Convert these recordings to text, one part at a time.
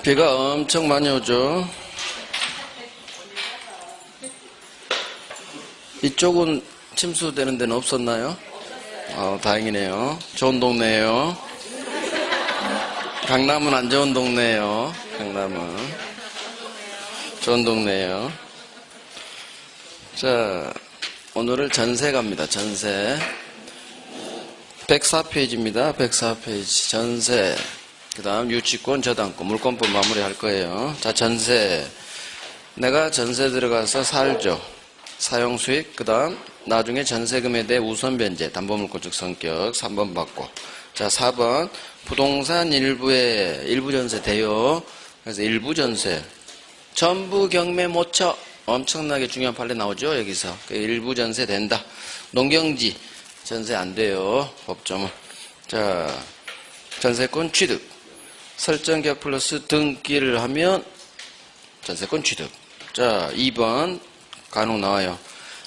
비가 엄청 많이 오죠. 이쪽은 침수되는 데는 없었나요? 다행이네요. 좋은 동네예요. 강남은 안 좋은 동네예요. 강남은 좋은 동네예요. 자, 오늘은 전세 갑니다. 전세 104페이지입니다. 104페이지 전세, 그 다음 유치권, 저당권, 물권법 마무리할 거예요. 자, 전세. 내가 전세 들어가서 살죠. 사용수익, 그 다음 나중에 전세금에 대해 우선 변제, 담보물권적 성격 3번 받고. 자, 4번 부동산 일부에 일부 전세 돼요. 그래서 일부 전세 전부 경매 못 쳐. 엄청나게 중요한 판례 나오죠. 여기서 일부 전세 된다. 농경지 전세 안 돼요. 법조문. 자, 전세권 취득 설정계약 플러스 등기를 하면 전세권 취득. 자, 2번 간혹 나와요.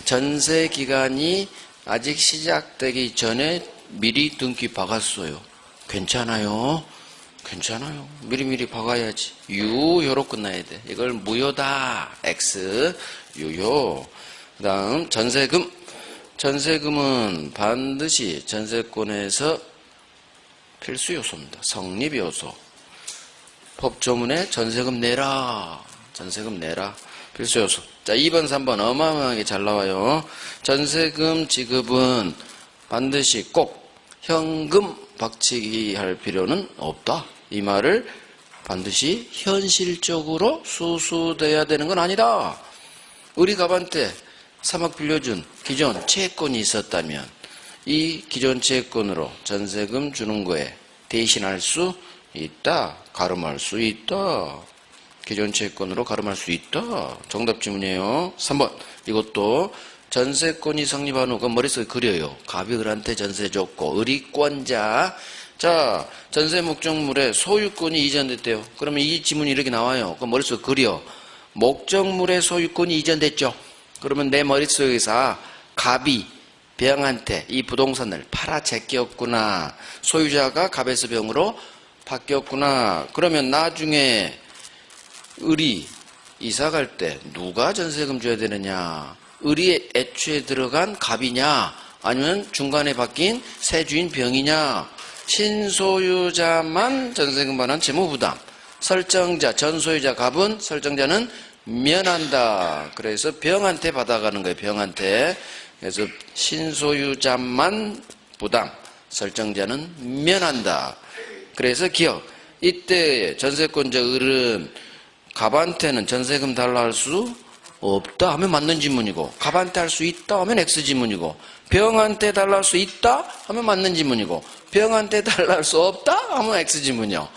전세 기간이 아직 시작되기 전에 미리 등기 박았어요. 괜찮아요. 괜찮아요. 미리미리 박아야지. 유효로 끝나야 돼. 이걸 무효다. X. 유효. 그 다음 전세금. 전세금은 반드시 전세권에서 필수 요소입니다. 성립 요소. 법조문에 전세금 내라. 전세금 내라. 필수 요소. 자, 2번, 3번 어마어마하게 잘 나와요. 전세금 지급은 반드시 꼭 현금 박치기 할 필요는 없다. 이 말을 반드시 현실적으로 수수돼야 되는 건 아니다. 우리 갑한테 3억 빌려준 기존 채권이 있었다면 이 기존 채권으로 전세금 주는 거에 대신할 수 있다. 가름할 수 있다. 기존 채권으로 가름할 수 있다. 정답 지문이에요. 3번. 이것도 전세권이 성립한 후 그 머릿속에 그려요. 갑이 을한테 전세 줬고 을이권자. 자, 전세 목적물에 소유권이 이전됐대요. 그러면 이 지문이 이렇게 나와요. 그 머릿속에 그려. 목적물의 소유권이 이전됐죠. 그러면 내 머릿속에서 갑이 병한테 이 부동산을 팔아 제꼈구나. 소유자가 갑에서 병으로 바뀌었구나. 그러면 나중에 을이 이사 갈 때 누가 전세금 줘야 되느냐? 을이 애초에 들어간 갑이냐? 아니면 중간에 바뀐 새 주인 병이냐? 신소유자만 전세금 반환 채무부담. 설정자, 전소유자 갑은 설정자는 면한다. 그래서 병한테 받아가는 거예요. 병한테. 그래서 신소유자만 부담, 설정자는 면한다. 그래서 기억. 이때 전세권자 을은 갑한테는 전세금 달라 할 수 없다 하면 맞는 지문이고, 갑한테 할 수 있다 하면 X 지문이고, 병한테 달라 할 수 있다 하면 맞는 지문이고, 병한테 달라 할 수 없다 하면 X 지문이요.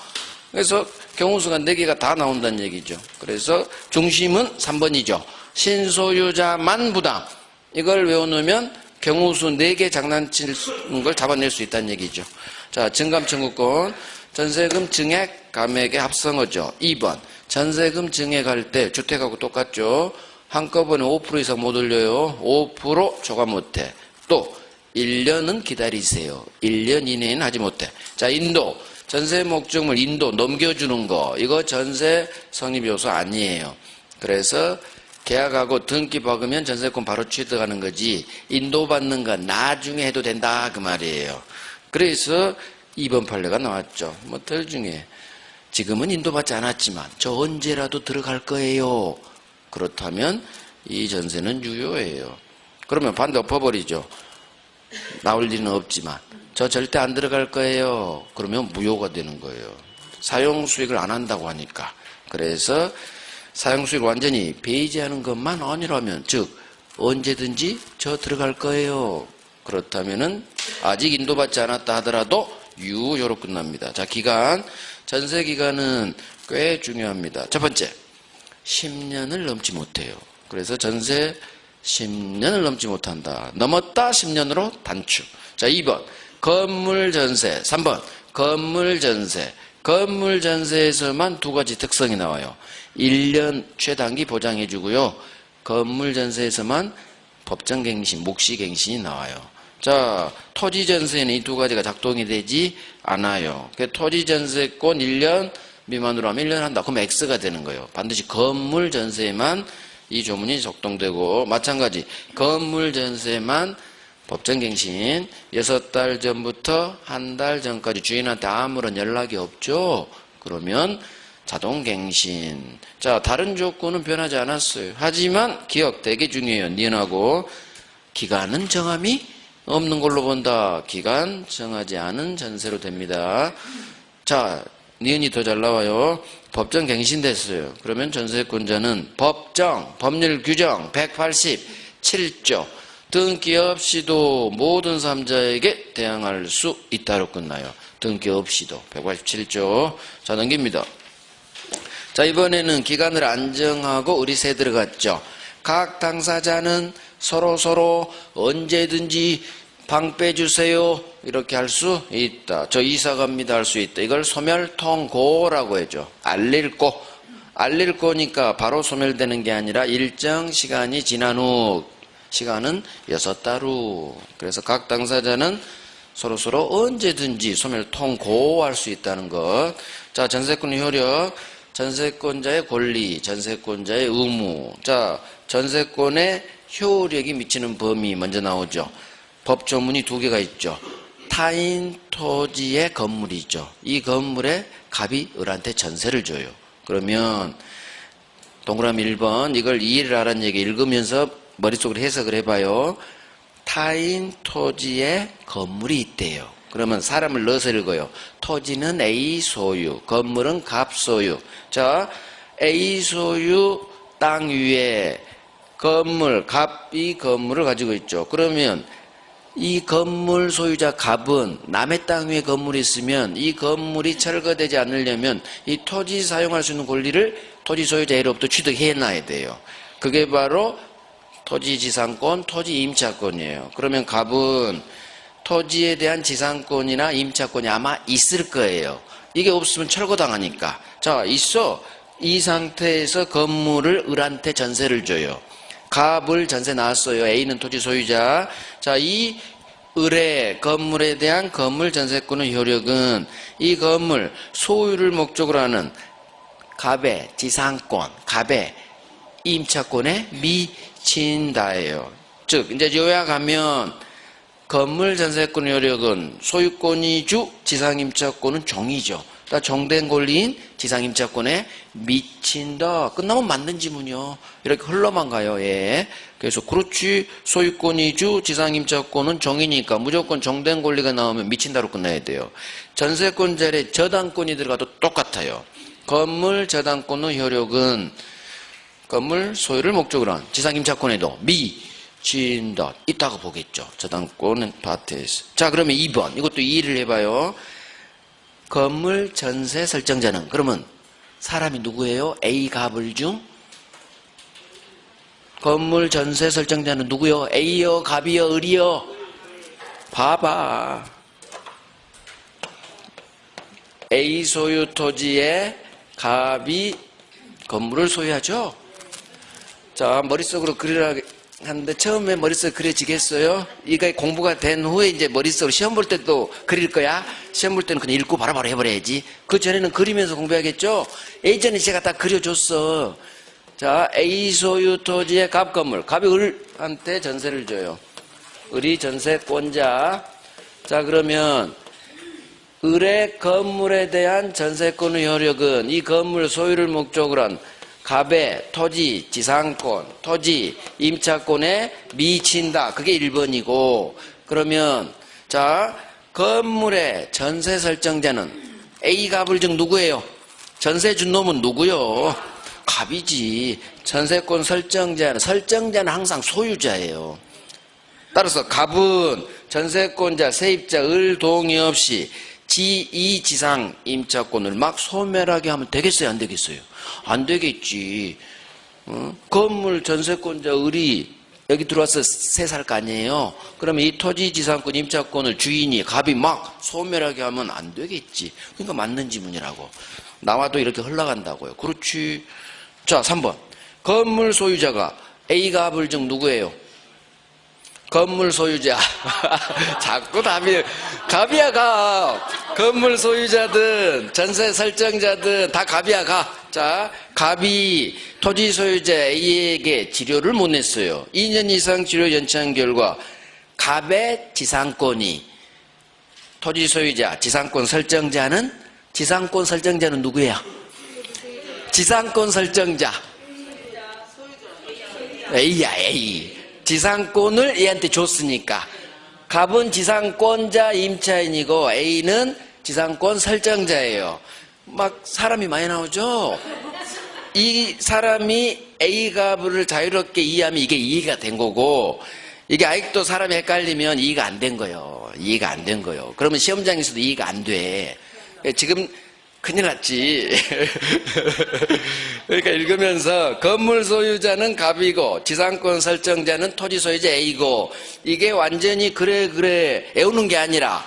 그래서 경우수가 4개가 다 나온다는 얘기죠. 그래서 중심은 3번이죠. 신소유자만 부담. 이걸 외워놓으면 경우수 4개 장난치는 걸 잡아낼 수 있다는 얘기죠. 자, 증감청구권. 전세금 증액, 감액의 합성어죠. 2번. 전세금 증액할 때 주택하고 똑같죠. 한꺼번에 5% 이상 못 올려요. 5% 초과 못해. 또 1년은 기다리세요. 1년 이내에는 하지 못해. 자, 인도. 전세 목적물 인도 넘겨주는 거. 이거 전세 성립 요소 아니에요. 그래서 계약하고 등기 박으면 전세권 바로 취득하는 거지, 인도받는 건 나중에 해도 된다 그 말이에요. 그래서 2번 판례가 나왔죠. 뭐 들 중에 지금은 인도받지 않았지만 저 언제라도 들어갈 거예요. 그렇다면 이 전세는 유효해요. 그러면 반대 엎어버리죠. 나올 리는 없지만 저 절대 안 들어갈 거예요. 그러면 무효가 되는 거예요. 사용수익을 안 한다고 하니까. 그래서 사용수익을 완전히 배제하는 것만 아니라면, 즉 언제든지 저 들어갈 거예요. 그렇다면은 아직 인도받지 않았다 하더라도 유효로 끝납니다. 자, 기간. 전세 기간은 꽤 중요합니다. 첫 번째, 10년을 넘지 못해요. 그래서 전세 10년을 넘지 못한다. 넘었다 10년으로 단축. 자, 2번 건물 전세. 3번 건물 전세. 건물 전세에서만 2가지 특성이 나와요. 1년 최단기 보장해 주고요. 건물 전세에서만 법정갱신, 묵시갱신이 나와요. 자, 토지 전세는 이 2가지가 작동이 되지 않아요. 토지 전세권 1년, 미만으로 하면 1년 한다. 그럼 X가 되는 거예요. 반드시 건물 전세에만 이 조문이 적동되고, 마찬가지 건물 전세만 법정갱신 6달 전부터 한 달 전까지 주인한테 아무런 연락이 없죠. 그러면 자동갱신. 자, 다른 조건은 변하지 않았어요. 하지만 기억 되게 중요해요. 니은하고 기간은 정함이 없는 걸로 본다. 기간 정하지 않은 전세로 됩니다. 자, 니은이 더 잘 나와요. 법정 갱신됐어요. 그러면 전세권자는 법률 규정 187조 등기 없이도 모든 사람자에게 대항할 수 있다로 끝나요. 등기 없이도 187조. 자, 넘깁니다. 자, 이번에는 기간을 안정하고 의리세 들어갔죠. 각 당사자는 서로 언제든지 방 빼주세요 이렇게 할 수 있다. 저 이사 갑니다 할 수 있다. 이걸 소멸통고라고 해죠. 알릴 거니까 바로 소멸되는 게 아니라 일정 시간이 지난 후, 시간은 6달 후. 그래서 각 당사자는 서로 언제든지 소멸통고할 수 있다는 것. 자, 전세권 효력, 전세권자의 권리, 전세권자의 의무. 자, 전세권의 효력이 미치는 범위 먼저 나오죠. 법조문이 2개가 있죠. 타인 토지의 건물이죠. 이 건물에 갑이 을한테 전세를 줘요. 그러면 동그라미 1번, 이걸 이해를 하라는 얘기 읽으면서 머릿속으로 해석을 해봐요. 타인 토지에 건물이 있대요. 그러면 사람을 넣어서 읽어요. 토지는 A 소유, 건물은 갑 소유. 자, A 소유 땅 위에 건물, 갑이 건물을 가지고 있죠. 그러면 이 건물 소유자 갑은 남의 땅 위에 건물이 있으면 이 건물이 철거되지 않으려면 이 토지 사용할 수 있는 권리를 토지 소유자로부터 취득해놔야 돼요. 그게 바로 토지지상권, 토지임차권이에요. 그러면 갑은 토지에 대한 지상권이나 임차권이 아마 있을 거예요. 이게 없으면 철거당하니까. 자, 있어. 이 상태에서 건물을 을한테 전세를 줘요. 갑을 전세 나왔어요. A는 토지 소유자. 자, 이 을의 건물에 대한 건물 전세권의 효력은 이 건물 소유를 목적으로 하는 갑의 지상권, 갑의 임차권에 미친다예요. 즉, 이제 요약하면 건물 전세권 효력은 소유권이 주, 지상임차권은 종이죠. 그러니까 종된 권리인 지상임차권에 미친다. 끝나면 맞는 지문이요. 이렇게 흘러만 가요. 예. 그래서 그렇지, 소유권이 주, 지상임차권은 종이니까 무조건 종된 권리가 나오면 미친다로 끝나야 돼요. 전세권 자리에 저당권이 들어가도 똑같아요. 건물 저당권의 효력은 건물 소유를 목적으로 한 지상임차권에도 미친다. 있다고 보겠죠. 저당권은 파트에서. 자, 그러면 2번. 이것도 이해를 해봐요. 건물 전세 설정자는 그러면 사람이 누구예요? A 갑을 중 건물 전세 설정자는 누구요? A요, 갑이요, 을이요? 봐봐. A 소유 토지에 갑이 건물을 소유하죠? 자, 머릿속으로 그리라 하는데 처음에 머릿속에 그려지겠어요? 이게 공부가 된 후에 이제 머릿속으로 시험 볼 때도 그릴 거야? 시험 볼 때는 그냥 읽고 바로바로 해버려야지. 그 전에는 그리면서 공부해야겠죠? 예전에 제가 다 그려줬어. 자, A 소유 토지의 갑 건물. 갑이 을한테 전세를 줘요. 을이 전세권자. 자, 그러면 을의 건물에 대한 전세권의 효력은 이 건물 소유를 목적으로 한 갑의 토지, 지상권, 토지, 임차권에 미친다. 그게 1번이고, 그러면, 자, 건물의 전세 설정자는 A 갑을 중 누구예요? 전세 준 놈은 누구요? 갑이지. 전세권 설정자는 항상 소유자예요. 따라서 갑은 전세권자, 세입자, 을 동의 없이 이 지상 임차권을 막 소멸하게 하면 되겠어요? 안 되겠어요? 안 되겠지. 건물 전세권자 을이 여기 들어와서 세 살 거 아니에요? 그러면 이 토지 지상권 임차권을 주인이 갑이 막 소멸하게 하면 안 되겠지. 그러니까 맞는 지문이라고. 나와도 이렇게 흘러간다고요. 그렇지. 자, 3번. 건물 소유자가 A 갑을 중 누구예요? 건물 소유자. 자꾸 갑이야, 가. 건물 소유자든, 전세 설정자든, 다 갑이야, 가. 자, 갑이 토지 소유자 A에게 지료를 못 냈어요. 2년 이상 지료 연체한 결과, 갑의 지상권이, 토지 소유자, 지상권 설정자는 누구예요? 지상권 설정자. A야, A. 지상권을 A한테 줬으니까. 갑은 지상권자 임차인이고 A는 지상권 설정자예요. 막 사람이 많이 나오죠? 이 사람이 A 갑을 자유롭게 이해하면 이게 이해가 된 거고, 이게 아직도 사람이 헷갈리면 이해가 안 된 거예요. 이해가 안 된 거예요. 그러면 시험장에서도 이해가 안 돼. 지금 큰일 났지. 그러니까 읽으면서 건물 소유자는 갑이고 지상권 설정자는 토지 소유자 A고, 이게 완전히 그래 애우는 게 아니라,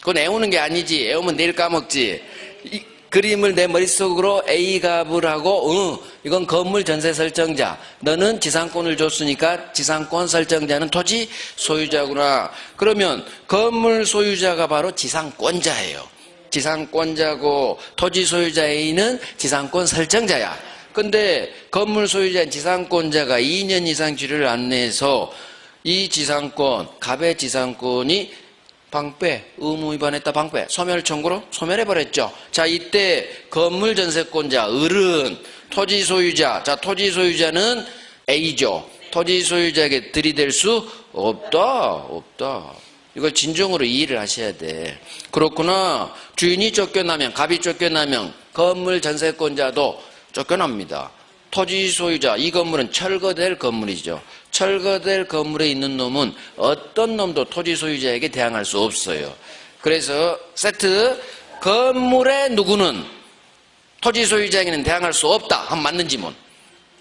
그건 애우는 게 아니지. 애우면 내일 까먹지. 이 그림을 내 머릿속으로 A 갑을 하고, 이건 건물 전세 설정자, 너는 지상권을 줬으니까 지상권 설정자는 토지 소유자구나. 그러면 건물 소유자가 바로 지상권자예요. 지상권자고 토지 소유자 A는 지상권 설정자야. 근데 건물 소유자인 지상권자가 2년 이상 지료를 안 내서 이 지상권, 갑의 지상권이 방패, 의무 위반했다, 방패, 소멸 청구로 소멸해버렸죠. 자, 이때 건물 전세권자, 을은 토지 소유자, 자, 토지 소유자는 A죠. 토지 소유자에게 들이댈 수 없다. 이걸 진정으로 이해를 하셔야 돼. 그렇구나. 주인이 쫓겨나면, 갑이 쫓겨나면 건물 전세권자도 쫓겨납니다. 토지 소유자, 이 건물은 철거될 건물이죠. 철거될 건물에 있는 놈은 어떤 놈도 토지 소유자에게 대항할 수 없어요. 그래서 세트, 건물의 누구는 토지 소유자에게는 대항할 수 없다. 하면 맞는지 뭐.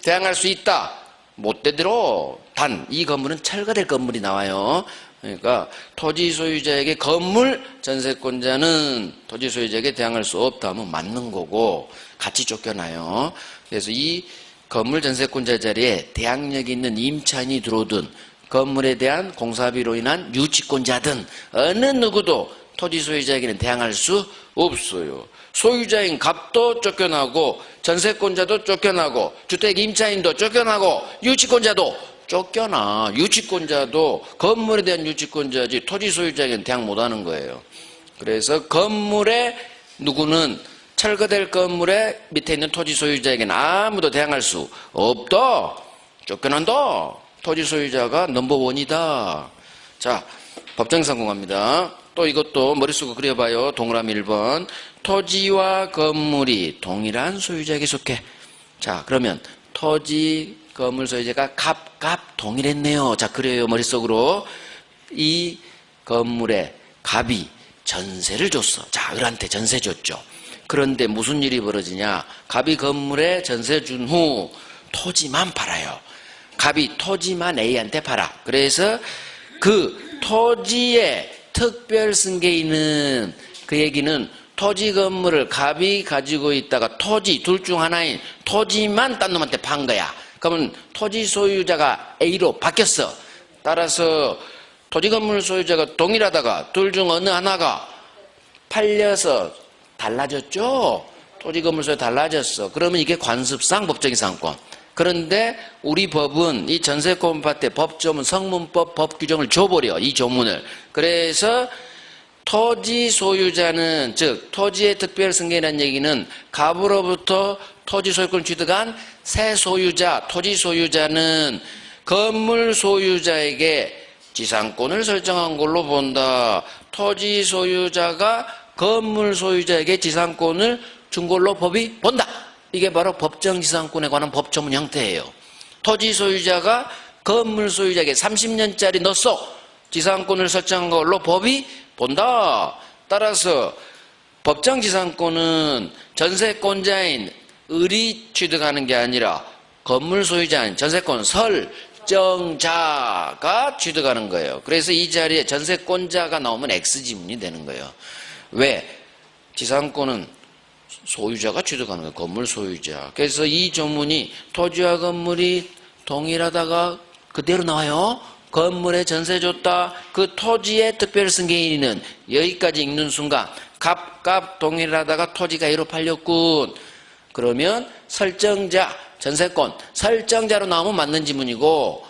대항할 수 있다. 못 되도록 단, 이 건물은 철거될 건물이 나와요. 그러니까 토지 소유자에게 건물 전세권자는 토지 소유자에게 대항할 수 없다 하면 맞는 거고, 같이 쫓겨나요. 그래서 이 건물 전세권자 자리에 대항력이 있는 임차인이 들어오든 건물에 대한 공사비로 인한 유치권자든 어느 누구도 토지 소유자에게는 대항할 수 없어요. 소유자인 갑도 쫓겨나고 전세권자도 쫓겨나고 주택 임차인도 쫓겨나고 유치권자도 쫓겨나. 유치권자도 건물에 대한 유치권자지 토지 소유자에게는 대항 못하는 거예요. 그래서 건물의 누구는 철거될 건물에 밑에 있는 토지 소유자에게는 아무도 대항할 수 없다. 쫓겨난다. 토지 소유자가 넘버원이다. 자, 법정상공합니다. 또 이것도 머릿속으로 그려봐요. 동그라미 1번. 토지와 건물이 동일한 소유자에게 속해. 자, 그러면 토지, 건물 소유자가 갑 동일했네요. 자, 그래요. 머릿속으로. 이 건물에 갑이 전세를 줬어. 자, 을한테 전세 줬죠. 그런데 무슨 일이 벌어지냐? 갑이 건물에 전세 준 후 토지만 팔아요. 갑이 토지만 A한테 팔아. 그래서 그 토지에 특별 승계인은, 그 얘기는 토지 건물을 갑이 가지고 있다가 토지, 둘 중 하나인 토지만 딴 놈한테 판 거야. 그러면 토지 소유자가 A로 바뀌었어. 따라서 토지 건물 소유자가 동일하다가 둘 중 어느 하나가 팔려서 달라졌죠? 토지 건물 소유 달라졌어. 그러면 이게 관습상 법적 이상권. 그런데 우리 법은 이 전세권 파트 법조문 성문법 법 규정을 줘버려. 이 조문을. 그래서 토지 소유자는, 즉 토지의 특별 승계라는 얘기는 갑으로부터 토지 소유권을 취득한 새 소유자, 토지 소유자는 건물 소유자에게 지상권을 설정한 걸로 본다. 토지 소유자가 건물 소유자에게 지상권을 준 걸로 법이 본다. 이게 바로 법정지상권에 관한 법조문 형태예요. 토지 소유자가 건물 소유자에게 30년짜리 넣었어. 지상권을 설정한 걸로 법이 본다. 따라서 법정지상권은 전세권자인 을이 취득하는 게 아니라 건물 소유자인 전세권 설정자가 취득하는 거예요. 그래서 이 자리에 전세권자가 나오면 X지문이 되는 거예요. 왜? 지상권은 소유자가 취득하는 거예요. 건물 소유자. 그래서 이 조문이 토지와 건물이 동일하다가 그대로 나와요. 건물에 전세 줬다. 그 토지의 특별승계인은 여기까지 읽는 순간 값 동일하다가 토지가 1로 팔렸군. 그러면 설정자, 전세권, 설정자로 나오면 맞는 지문이고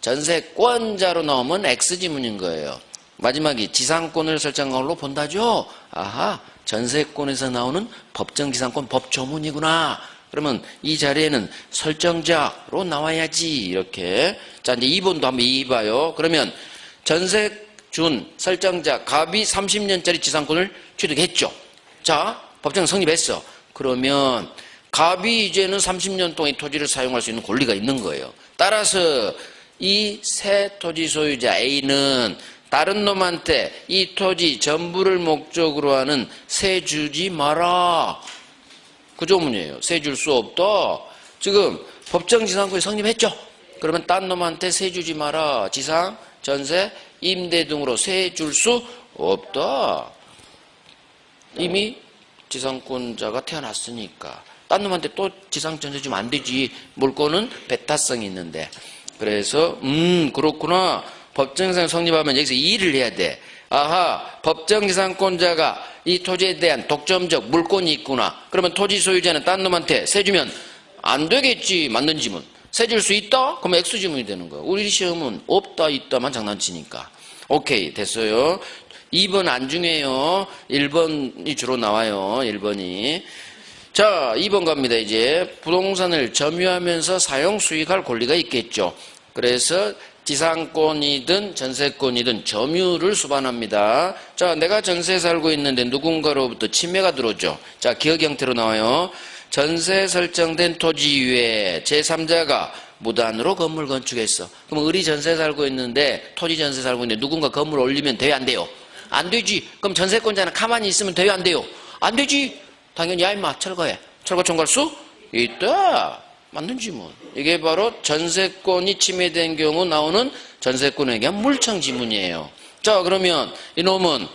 전세권자로 나오면 X 지문인 거예요. 마지막이 지상권을 설정한 걸로 본다죠. 아하, 전세권에서 나오는 법정지상권 법조문이구나. 그러면 이 자리에는 설정자로 나와야지. 이렇게. 자, 이제 2번도 한번 이봐요. 그러면 전세 준 설정자 갑이 30년짜리 지상권을 취득했죠. 자, 법정 성립했어. 그러면 갑이 이제는 30년 동안 이 토지를 사용할 수 있는 권리가 있는 거예요. 따라서 이 새 토지 소유자 A는 다른 놈한테 이 토지 전부를 목적으로 하는 세 주지 마라. 그 조문이에요. 세 줄 수 없다. 지금 법정지상권이 성립했죠. 그러면 딴 놈한테 세 주지 마라. 지상, 전세, 임대 등으로 세 줄 수 없다. 이미 지상권자가 태어났으니까. 딴 놈한테 또 지상, 전세 주면 안 되지. 물건은 배타성이 있는데. 그래서 그렇구나. 법정지상 성립하면 여기서 일을 해야 돼. 아하, 법정지상권자가 이 토지에 대한 독점적 물권이 있구나. 그러면 토지 소유자는 딴 놈한테 세 주면 안 되겠지. 맞는 지문. 세 줄 수 있다? 그럼 X 지문이 되는 거야. 우리 시험은 없다, 있다만 장난치니까. 오케이, 됐어요. 2번 안 중요해요. 1번이 주로 나와요. 1번이. 자, 2번 갑니다. 이제 부동산을 점유하면서 사용 수익할 권리가 있겠죠. 그래서 지상권이든 전세권이든 점유를 수반합니다. 자, 내가 전세에 살고 있는데 누군가로부터 침해가 들어오죠. 자, 기억 형태로 나와요. 전세 설정된 토지 위에 제3자가 무단으로 건물 건축했어. 그럼 을이 전세 살고 있는데 토지 전세 살고 있는데 누군가 건물 올리면 돼요, 안 돼요? 안 되지. 그럼 전세권자는 가만히 있으면 돼요, 안 돼요? 안 되지. 당연히 야 임마 철거해. 철거 청구할 수 있다. 맞는 지문. 이게 바로 전세권이 침해된 경우 나오는 전세권에 대한 물청 지문이에요. 자, 그러면 이놈은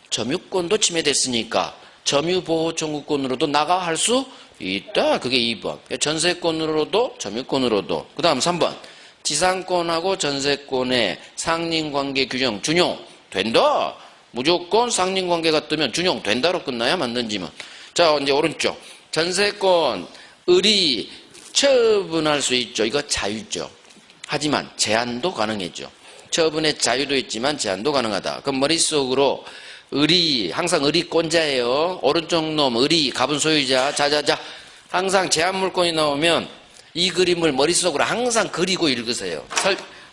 점유권도 침해됐으니까 점유보호 청구권으로도 나가할 수 있다. 그게 2번. 전세권으로도 점유권으로도. 그 다음 3번. 지상권하고 전세권의 상린관계 규정 준용된다. 무조건 상린관계가 뜨면 준용된다로 끝나야 맞는 지문. 자, 이제 오른쪽. 전세권 을이 처분할 수 있죠. 이거 자유죠. 하지만 제한도 가능했죠. 처분의 자유도 있지만 제한도 가능하다. 그럼 머릿속으로 을이 항상 을이권자예요. 오른쪽 놈 을이 갑은 소유자. 자자자. 항상 제한 물건이 나오면 이 그림을 머릿속으로 항상 그리고 읽으세요.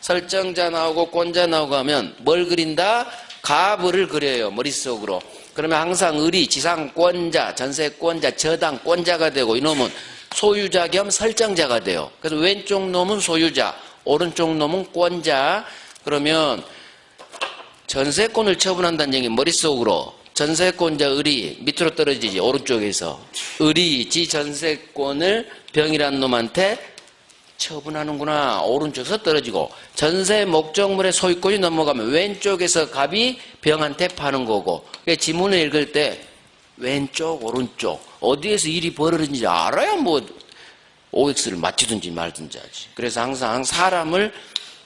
설정자 나오고 권자 나오고 하면 뭘 그린다? 갑을 그려요. 머릿속으로. 그러면 항상 을이 지상권자, 전세권자, 저당권자가 되고 이놈은 소유자 겸 설정자가 돼요. 그래서 왼쪽 놈은 소유자, 오른쪽 놈은 권자. 그러면 전세권을 처분한다는 얘기 머릿속으로 전세권자 을이 밑으로 떨어지지. 오른쪽에서 을이 지 전세권을 병이라는 놈한테 처분하는구나. 오른쪽에서 떨어지고 전세 목적물의 소유권이 넘어가면 왼쪽에서 갑이 병한테 파는 거고. 지문을 읽을 때 왼쪽 오른쪽 어디에서 일이 벌어진지 알아야 뭐 OX를 맞추든지 말든지 하지. 그래서 항상 사람을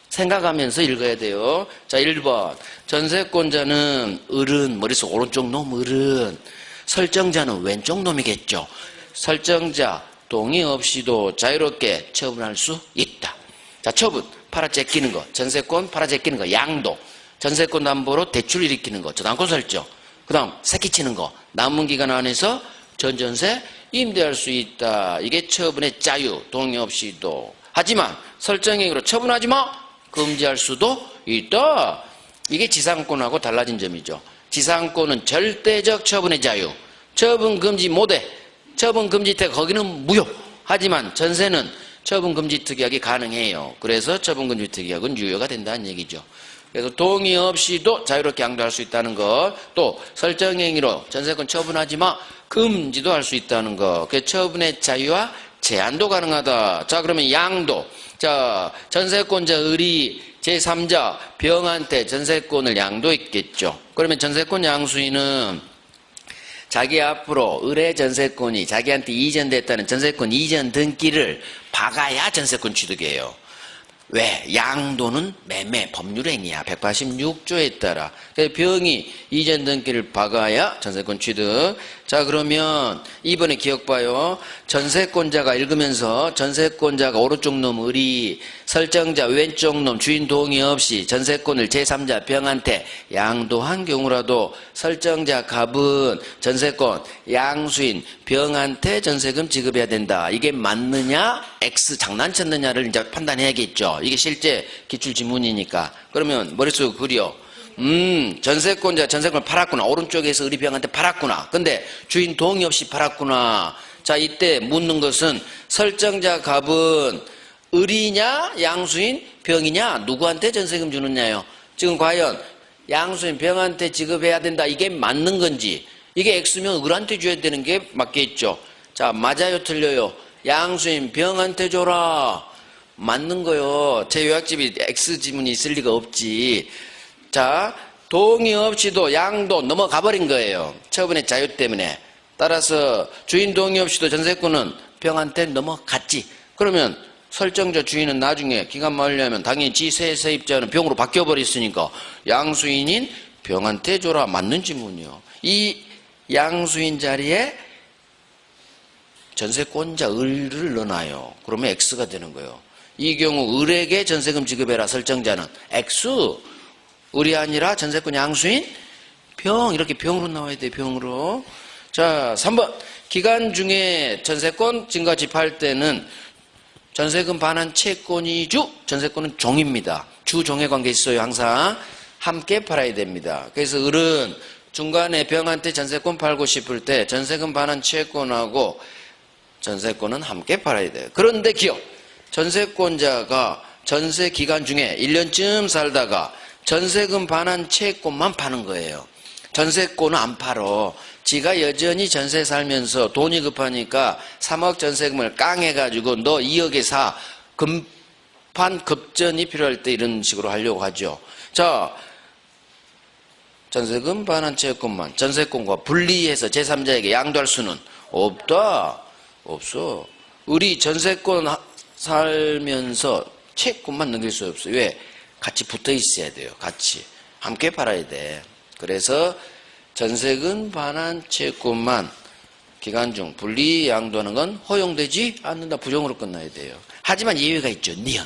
생각하면서 읽어야 돼요. 자, 1번. 전세권자는 을은 머릿속 오른쪽 놈 을은, 설정자는 왼쪽 놈이겠죠. 설정자 동의 없이도 자유롭게 처분할 수 있다. 자, 처분. 팔아제끼는 거. 전세권 팔아제끼는 거. 양도. 전세권 담보로 대출 일으키는 거. 저당권 설정. 그 다음 새끼치는 거. 남은 기간 안에서 전전세 임대할 수 있다. 이게 처분의 자유. 동의 없이도. 하지만 설정행위로 처분하지 마. 금지할 수도 있다. 이게 지상권하고 달라진 점이죠. 지상권은 절대적 처분의 자유. 처분 금지 못해. 처분 금지 특약 거기는 무효. 하지만 전세는 처분 금지 특약이 가능해요. 그래서 처분 금지 특약은 유효가 된다는 얘기죠. 그래서 동의 없이도 자유롭게 양도할 수 있다는 것. 또 설정행위로 전세권 처분하지 마. 금지도 할 수 있다는 것. 그 처분의 자유와 제한도 가능하다. 자, 그러면 양도. 자, 전세권자 을이 제3자 병한테 전세권을 양도했겠죠. 그러면 전세권 양수인은 자기 앞으로 을의 전세권이 자기한테 이전됐다는 전세권 이전 등기를 박아야 전세권 취득이에요. 왜? 양도는 매매 법률행위야. 186조에 따라. 병이 이전 등기를 박아야 전세권 취득. 자, 그러면 이번에 기억 봐요. 전세권자가 읽으면서 전세권자가 오른쪽 놈 을이 설정자 왼쪽 놈 주인 동의 없이 전세권을 제3자 병한테 양도한 경우라도 설정자 갑은 전세권 양수인 병한테 전세금 지급해야 된다. 이게 맞느냐? X 장난쳤느냐를 이제 판단해야겠죠. 이게 실제 기출지문이니까. 그러면 머릿속에 그려. 전세권자 전세권을 팔았구나. 오른쪽에서 을이 병한테 팔았구나. 근데 주인 동의 없이 팔았구나. 자, 이때 묻는 것은 설정자 갑은 을이냐 양수인 병이냐 누구한테 전세금 주느냐요. 지금 과연 양수인 병한테 지급해야 된다. 이게 맞는 건지. 이게 X면 을한테 줘야 되는 게 맞겠죠. 자, 맞아요 틀려요. 양수인 병한테 줘라. 맞는 거요. 제 요약집이 X 지문이 있을 리가 없지. 자, 동의 없이도 양도 넘어가 버린 거예요. 처분의 자유 때문에. 따라서 주인 동의 없이도 전세권은 병한테 넘어갔지. 그러면 설정자 주인은 나중에 기간 만료하면 당연히 지세 세입자는 병으로 바뀌어버렸으니까 양수인인 병한테 줘라. 맞는 지문이요. 이 양수인 자리에 전세권자 을을 넣어놔요. 그러면 X가 되는 거예요. 이 경우 을에게 전세금 지급해라. 설정자는 X. 을이 아니라 전세권 양수인 병. 이렇게 병으로 나와야 돼. 병으로. 자, 3번. 기간 중에 전세권 증가 집할 때는 전세금 반환 채권이 주, 전세권은 종입니다. 주종의 관계 있어요. 항상 함께 팔아야 됩니다. 그래서 을은 중간에 병한테 전세권 팔고 싶을 때 전세금 반환 채권하고 전세권은 함께 팔아야 돼요. 그런데 기억. 전세권자가 전세 기간 중에 1년쯤 살다가 전세금 반환 채권만 파는 거예요. 전세권은 안 팔어. 지가 여전히 전세 살면서 돈이 급하니까 3억 전세금을 깡해가지고 너 2억에 사. 급한 급전이 필요할 때 이런 식으로 하려고 하죠. 자, 전세금 반환 채권만 전세권과 분리해서 제3자에게 양도할 수는 없다. 없어. 우리 전세권 살면서 채권만 넘길 수 없어요. 왜? 같이 붙어 있어야 돼요. 같이. 함께 팔아야 돼. 그래서 전세금 반환 채권만 기간 중 분리 양도하는 건 허용되지 않는다. 부정으로 끝나야 돼요. 하지만 예외가 있죠. 니은.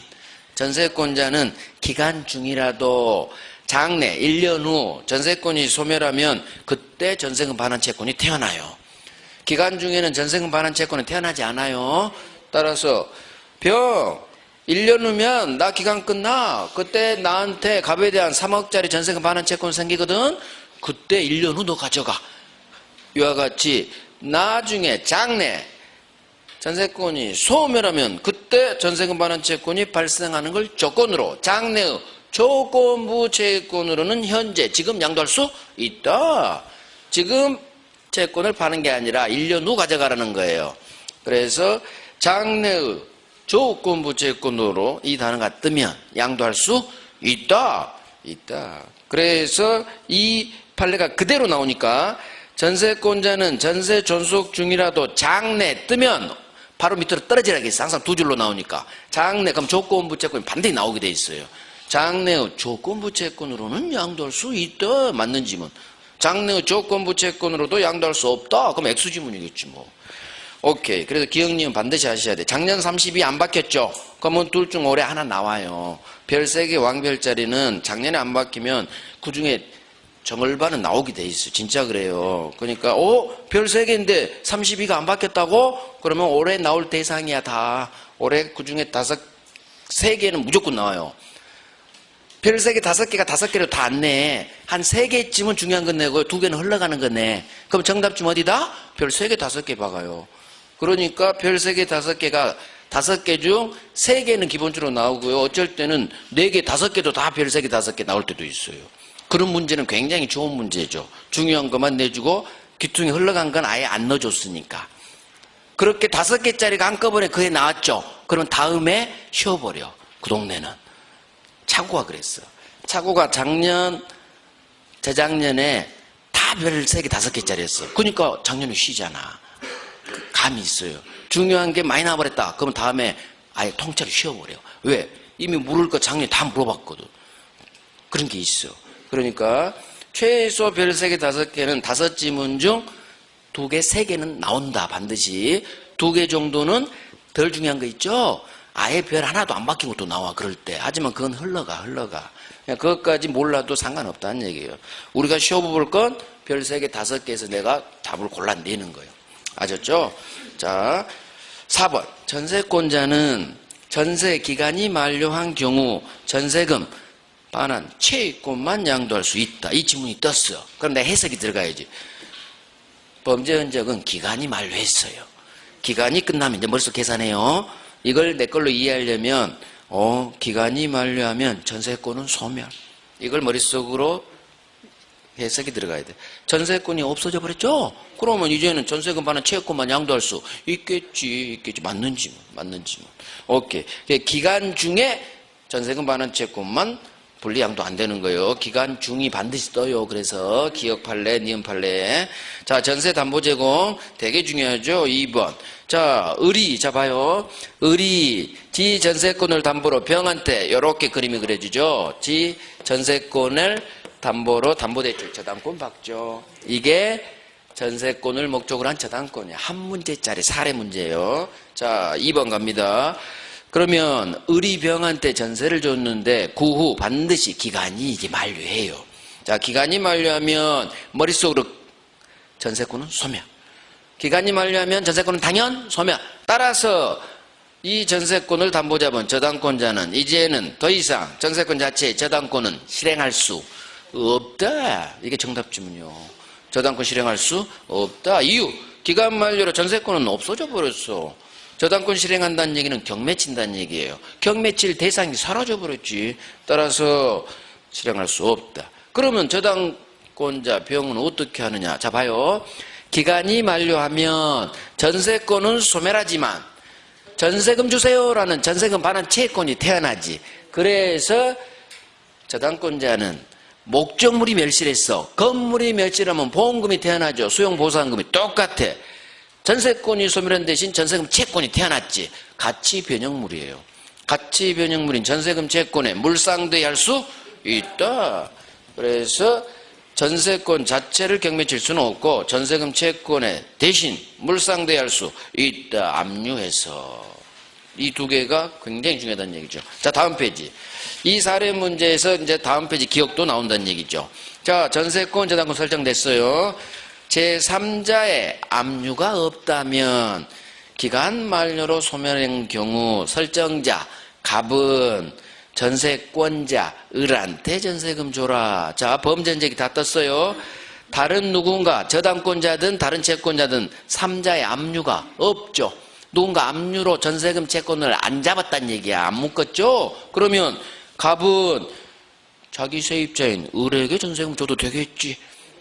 전세권자는 기간 중이라도 장래 1년 후 전세권이 소멸하면 그때 전세금 반환 채권이 태어나요. 기간 중에는 전세금 반환 채권은 태어나지 않아요. 따라서 병 1년 후면 나 기간 끝나. 그때 나한테 갑에 대한 3억짜리 전세금 반환 채권 생기거든. 그때 1년 후 너 가져가. 이와 같이 나중에 장래 전세권이 소멸하면 그때 전세금 반환 채권이 발생하는 걸 조건으로 장래의 조건부 채권으로는 현재 지금 양도할 수 있다. 지금 채권을 파는 게 아니라 1년 후 가져가라는 거예요. 그래서 장래의 조건부 채권으로 이 단어가 뜨면 양도할 수 있다. 있다. 그래서 이 판례가 그대로 나오니까 전세권자는 전세 존속 중이라도 장래 뜨면 바로 밑으로 떨어지라겠어. 항상 두 줄로 나오니까. 장래 그럼 조건부 채권이 반드시 나오게 돼 있어요. 장래의 조건부 채권으로는 양도할 수 있다. 맞는 지문. 장래의 조건부 채권으로도 양도할 수 없다. 그럼 X 지문이겠지 뭐. 오케이. 그래서 기억님은 반드시 하셔야 돼. 작년 30이 안 바뀌었죠? 그러면 둘 중 올해 하나 나와요. 별 3개 왕별자리는 작년에 안 바뀌면 그 중에 정월반은 나오게 돼 있어요. 진짜 그래요. 그러니까 별 3개인데 32가 안 바뀌었다고? 그러면 올해 나올 대상이야 다. 올해 그 중에 3개는 무조건 나와요. 별 3개, 5개가 5개로 다 안 내. 한 3개쯤은 중요한 건 내고 2개는 흘러가는 거 내. 그럼 정답쯤 어디다? 별 3개, 5개 박아요. 그러니까 별 3개, 5개가 5개 중 3개는 기본적으로 나오고요. 어쩔 때는 4개, 5개도 다 별 3개, 5개 나올 때도 있어요. 그런 문제는 굉장히 좋은 문제죠. 중요한 것만 내주고 귀퉁이 흘러간 건 아예 안 넣어줬으니까. 그렇게 5개짜리가 한꺼번에 그에 나왔죠. 그러면 다음에 쉬어버려. 그 동네는. 차고가 그랬어. 차고가 작년, 재작년에 다 별 3개, 5개짜리였어. 그러니까 작년에 쉬잖아. 감이 있어요. 중요한 게 많이 나와버렸다. 그러면 다음에 아예 통째로 쉬어버려. 왜? 이미 물을 거 작년에 다 물어봤거든. 그런 게 있어. 그러니까 최소 별 3개, 5개는 5지문 중 2개, 3개는 나온다. 반드시 2개 정도는 덜 중요한 거 있죠. 아예 별 하나도 안 바뀐 것도 나와 그럴 때. 하지만 그건 흘러가. 그냥 그것까지 몰라도 상관없다는 얘기예요. 우리가 시험 볼 건 별 3개, 5개에서 내가 답을 골라내는 거예요. 아셨죠? 자, 4번. 전세권자는 전세 기간이 만료한 경우 전세금 반환 채권만 양도할 수 있다. 이 지문이 떴어. 그럼 내 해석이 들어가야지. 범죄 흔적은 기간이 만료했어요. 기간이 끝나면 이제 머릿속 계산해요. 이걸 내 걸로 이해하려면 기간이 만료하면 전세권은 소멸. 이걸 머릿속으로 해석이 들어가야 돼. 전세권이 없어져 버렸죠? 그러면 이제는 전세금 반환 채권만 양도할 수 있겠지. 맞는지. 오케이. 기간 중에 전세금 반환 채권만 분리 양도 안 되는 거예요. 기간 중이 반드시 떠요. 그래서 기억 판례, 니은 판례. 자, 전세 담보 제공 되게 중요하죠. 2번. 자, 의리. 자, 봐요. 의리. 지 전세권을 담보로 병한테 이렇게 그림이 그려지죠. 지 전세권을 담보로 담보대출 저당권 받죠. 이게 전세권을 목적으로 한 저당권이에요. 한 문제짜리 사례 문제예요. 자, 2번 갑니다. 그러면 의리병한테 전세를 줬는데 그 후 반드시 기간이 이제 만료해요. 자, 기간이 만료하면 머릿속으로 전세권은 소멸. 기간이 만료하면 전세권은 당연 소멸. 따라서 이 전세권을 담보 잡은 저당권자는 이제는 더 이상 전세권 자체의 저당권은 실행할 수 없다. 이게 정답 지문이요. 저당권 실행할 수 없다. 이유, 기간 만료로 전세권은 없어져 버렸어. 저당권 실행한다는 얘기는 경매친다는 얘기예요. 경매칠 대상이 사라져 버렸지. 따라서 실행할 수 없다. 그러면 저당권자 병은 어떻게 하느냐. 자, 봐요. 기간이 만료하면 전세권은 소멸하지만 전세금 주세요라는 전세금 반환 채권이 태어나지. 그래서 저당권자는 목적물이 멸실했어. 건물이 멸실하면 보험금이 태어나죠. 수용보상금이 똑같아. 전세권이 소멸한 대신 전세금 채권이 태어났지. 가치 변형물이에요. 가치 변형물인 전세금 채권에 물상대할 수 있다. 그래서 전세권 자체를 경매칠 수는 없고 전세금 채권에 대신 물상대할 수 있다. 압류해서. 이 2개가 굉장히 중요하다는 얘기죠. 자, 다음 페이지. 이 사례 문제에서 이제 다음 페이지 기억도 나온다는 얘기죠. 자, 전세권 저당권 설정됐어요. 제3자의 압류가 없다면 기간 만료로 소멸한 경우 설정자, 갑은 전세권자, 을한테 전세금 줘라. 자, 범죄 흔적이 다 떴어요. 다른 누군가, 저당권자든 다른 채권자든 3자의 압류가 없죠. 누군가 압류로 전세금 채권을 안 잡았다는 얘기야. 안 묶었죠? 그러면 갑은 자기 세입자인 을에게 전세금 줘도 되겠지.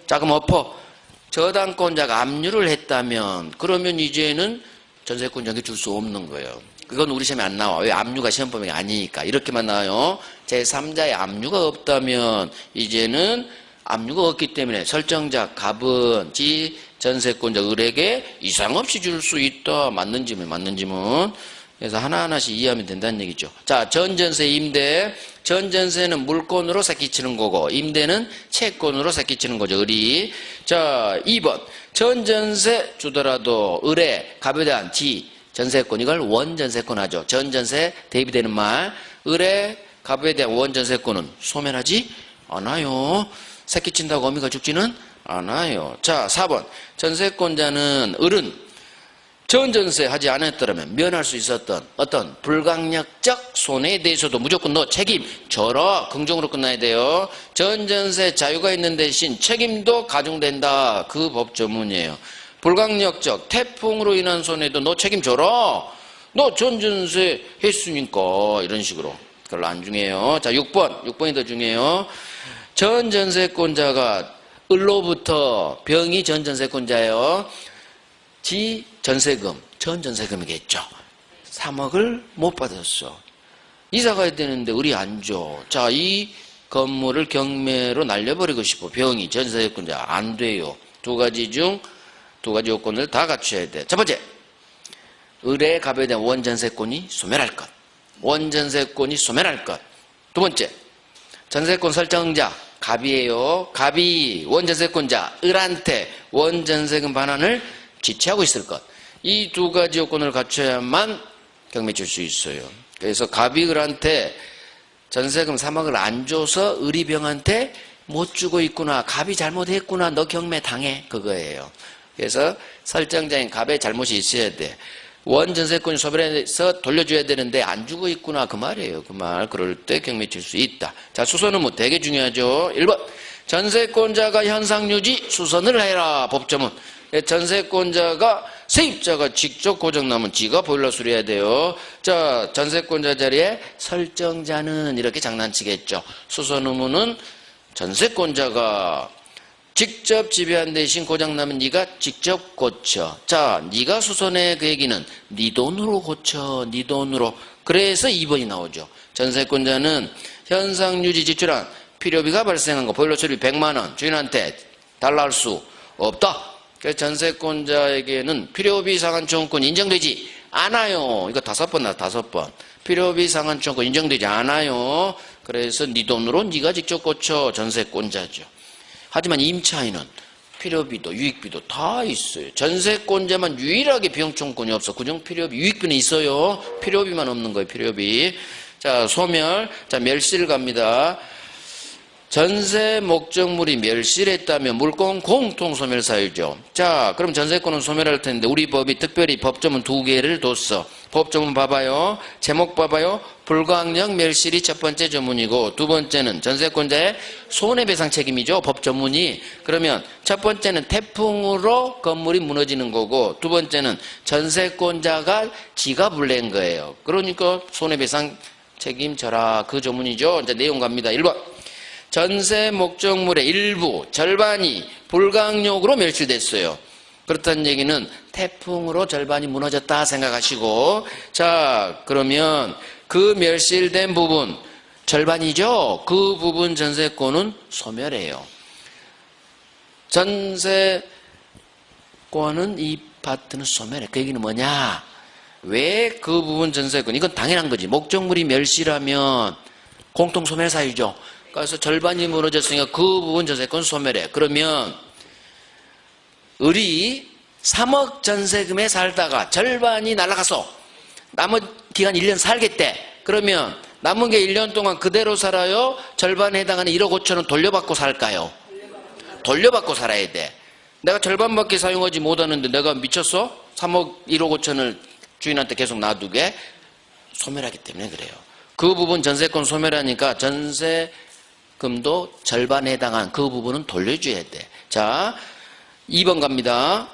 자, 그럼 엎어. 저당권자가 압류를 했다면 그러면 이제는 전세권자에게 줄 수 없는 거예요. 그건 우리 시험에 안 나와. 왜? 압류가 시험 범위가 아니니까. 이렇게만 나와요. 제3자의 압류가 없다면 이제는 압류가 없기 때문에 설정자 갑은 지 전세권자 을에게 이상 없이 줄 수 있다. 맞는 지문. 그래서 하나하나씩 이해하면 된다는 얘기죠. 자, 전전세, 임대. 전전세는 물권으로 새끼치는 거고 임대는 채권으로 새끼치는 거죠. 을이. 자, 2번. 전전세 주더라도 을의 갑에 대한 지 전세권, 이걸 원전세권 하죠. 전전세 대비되는 말. 을의 갑에 대한 원전세권은 소멸하지 않아요. 새끼친다고 어미가 죽지는 않아요. 자, 4번. 전세권자는 을은 전전세 하지 않았더라면 면할 수 있었던 어떤 불강력적 손해에 대해서도 무조건 너 책임져라. 긍정으로 끝나야 돼요. 전전세 자유가 있는 대신 책임도 가중된다. 그 법조문이에요. 불강력적 태풍으로 인한 손해도 너 책임져라. 너 전전세 했으니까. 이런 식으로. 별로 안 중요해요. 자, 6번이 더 중요해요. 전전세권자가 을로부터 병이 전전세권자예요. 지 전세금, 전전세금이겠죠. 3억을 못 받았어. 이사 가야 되는데 을이 안 줘. 자, 이 건물을 경매로 날려버리고 싶어. 병이 전세권자 안 돼요. 2가지 중 2가지 요건을 다 갖춰야 돼. 첫 번째, 을의 갑에 대한 원전세권이 소멸할 것. 원전세권이 소멸할 것. 두 번째, 전세권 설정자 갑이에요. 갑이 원전세권자 을한테 원전세금 반환을 지체하고 있을 것. 이 두 가지 요건을 갖춰야만 경매 칠 수 있어요. 그래서 갑이 을한테 전세금 3억을 안 줘서 을이병한테 못 주고 있구나. 갑이 잘못했구나. 너 경매 당해. 그거예요. 그래서 설정자인 갑의 잘못이 있어야 돼. 원전세권이 소멸해서 돌려줘야 되는데 안 주고 있구나. 그 말이에요. 그 말. 그럴 때 경매 칠 수 있다. 자, 수선은 뭐 되게 중요하죠. 1번. 전세권자가 현상유지 수선을 해라. 법조문. 전세권자가 세입자가 직접 고장나면 지가 보일러 수리해야 돼요. 자, 전세권자 자리에 설정자는 이렇게 장난치겠죠. 수선 의무는 전세권자가 직접 지배한 대신 고장나면 네가 직접 고쳐. 자, 네가 수선해. 그 얘기는 네 돈으로 고쳐. 네 돈으로. 그래서 2번이 나오죠. 전세권자는 현상유지 지출한 필요비가 발생한 거 보일러 수리 100만 원 주인한테 달라 할 수 없다. 그래서 전세권자에게는 필요비 상환청구권 인정되지 않아요. 이거 5번 나왔다. 5번. 필요비 상환청구권 인정되지 않아요. 그래서 네 돈으로 네가 직접 고쳐. 전세권자죠. 하지만 임차인은 필요비도 유익비도 다 있어요. 전세권자만 유일하게 비용청구권이 없어. 그중 필요비, 유익비는 있어요. 필요비만 없는 거예요. 필요비. 자, 소멸. 자, 멸실 갑니다. 전세 목적물이 멸실했다면 물권 공통 소멸 사유죠. 자, 그럼 전세권은 소멸할 텐데 우리 법이 특별히 법조문 2개를 뒀어. 법조문 봐봐요. 제목 봐봐요. 불가항력 멸실이 첫 번째 조문이고 두 번째는 전세권자의 손해배상 책임이죠. 법조문이. 그러면 첫 번째는 태풍으로 건물이 무너지는 거고 두 번째는 전세권자가 지가 불낸 거예요. 그러니까 손해배상 책임져라. 그 조문이죠. 이제 내용 갑니다. 1번. 전세 목적물의 일부, 절반이 불가항력으로 멸실됐어요. 그렇다는 얘기는 태풍으로 절반이 무너졌다 생각하시고, 자, 그러면 그 멸실된 부분, 절반이죠? 그 부분 전세권은 소멸해요. 전세권은 이 파트는 소멸해. 그 얘기는 뭐냐? 왜 그 부분 전세권, 이건 당연한 거지. 목적물이 멸실하면 공통 소멸 사유죠. 그래서 절반이 무너졌으니까 그 부분 전세권 소멸해. 그러면 을이 3억 전세금에 살다가 절반이 날아가서 남은 기간 1년 살겠대. 그러면 남은 게 1년 동안 그대로 살아요? 절반에 해당하는 1억 5천원 돌려받고 살까요? 돌려받고 살아야 돼. 내가 절반밖에 사용하지 못하는데 내가 미쳤어? 3억 1억 5천을 주인한테 계속 놔두게? 소멸하기 때문에 그래요. 그 부분 전세권 소멸하니까 전세금도 절반에 해당한 그 부분은 돌려줘야 돼. 자, 2번 갑니다.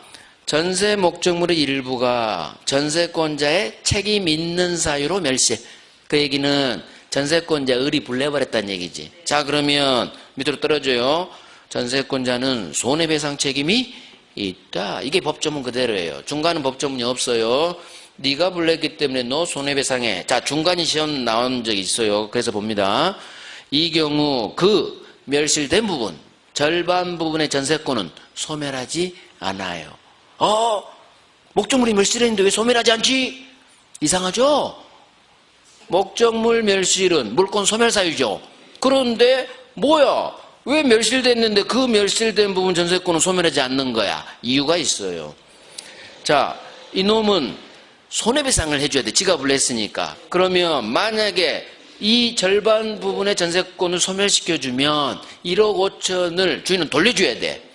전세 목적물의 일부가 전세권자의 책임 있는 사유로 멸실. 그 얘기는 전세권자 을이 불내버렸다는 얘기지. 자, 그러면 밑으로 떨어져요. 전세권자는 손해배상 책임이 있다. 이게 법조문 그대로예요. 중간은 법조문이 없어요. 네가 불냈기 때문에 너 손해배상해. 자, 중간이 시험 나온 적이 있어요. 그래서 봅니다. 이 경우 그 멸실된 부분, 절반 부분의 전세권은 소멸하지 않아요. 목적물이 멸실했는데 왜 소멸하지 않지? 이상하죠? 목적물 멸실은 물권 소멸 사유죠. 그런데 뭐야? 왜 멸실됐는데 그 멸실된 부분 전세권은 소멸하지 않는 거야? 이유가 있어요. 자, 이놈은 손해배상을 해줘야 돼. 지가 불냈으니까. 그러면 만약에 이 절반 부분의 전세권을 소멸시켜주면 1억 5천을 주인은 돌려줘야 돼.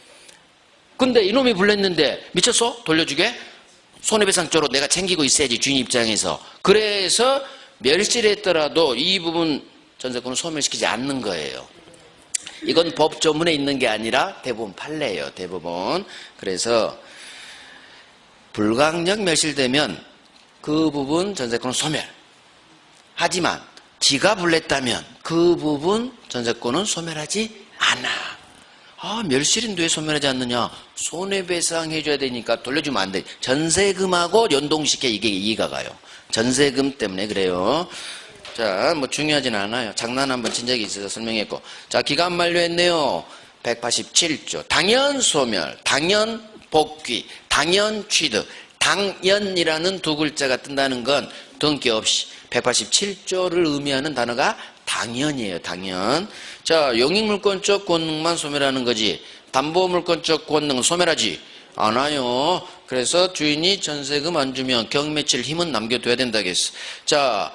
근데 이놈이 불냈는데 미쳤어? 돌려주게? 손해배상 쪽으로 내가 챙기고 있어야지, 주인 입장에서. 그래서 멸실했더라도 이 부분 전세권을 소멸시키지 않는 거예요. 이건 법조문에 있는 게 아니라 대부분 판례예요. 대부분. 그래서 불가항력 멸실되면 그 부분 전세권은 소멸. 하지만 지가 불냈다면 그 부분 전세권은 소멸하지 않아. 멸실인데 왜 소멸하지 않느냐? 손해배상 해줘야 되니까 돌려주면 안 돼. 전세금하고 연동시켜. 이게 이해가 가요. 전세금 때문에 그래요. 자, 뭐 중요하진 않아요. 장난 한번 친 적이 있어서 설명했고. 자, 기간 만료했네요. 187조. 당연 소멸, 당연 복귀, 당연 취득. 당연이라는 두 글자가 뜬다는 건 등기 없이 187조를 의미하는 단어가 당연이에요. 당연. 자, 용익물권적 권능만 소멸하는 거지. 담보물권적 권능은 소멸하지 않아요. 그래서 주인이 전세금 안 주면 경매칠 힘은 남겨둬야 된다겠어. 자,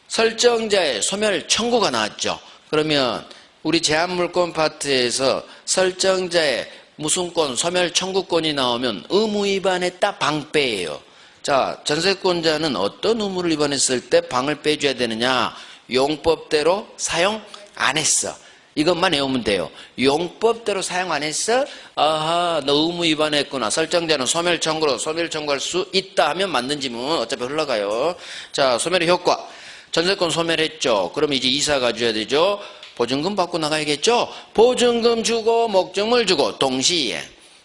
설정자의 소멸 청구가 나왔죠. 그러면 우리 제한물권 파트에서 설정자의 무슨권, 소멸 청구권이 나오면 의무 위반했다 방배예요. 자, 전세권자는 어떤 의무를 위반했을 때 방을 빼줘야 되느냐? 용법대로 사용 안 했어. 이것만 외우면 돼요. 용법대로 사용 안 했어? 아하, 너 의무 위반했구나. 설정자는 소멸 청구로 소멸 청구할 수 있다 하면 맞는 지문 어차피 흘러가요. 자, 소멸의 효과. 전세권 소멸했죠. 그럼 이제 이사 가줘야 되죠. 보증금 받고 나가야겠죠. 보증금 주고 목적물 주고 동시에.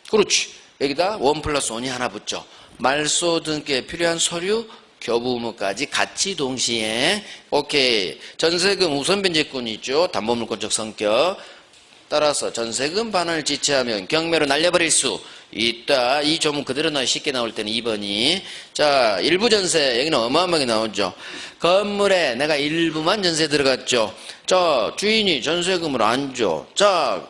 그렇지. 여기다 1+1이 하나 붙죠. 말소 등기에 필요한 서류 교부 의무까지 같이 동시에. 오케이. 전세금 우선 변제권이 있죠. 담보물권적 성격. 따라서 전세금 반환을 지체하면 경매로 날려버릴 수 있다. 이 조문 그대로 나와 쉽게 나올 때는 2번이. 자, 일부 전세. 여기는 어마어마하게 나오죠. 건물에 내가 일부만 전세 들어갔죠. 자, 주인이 전세금을 안 줘. 자,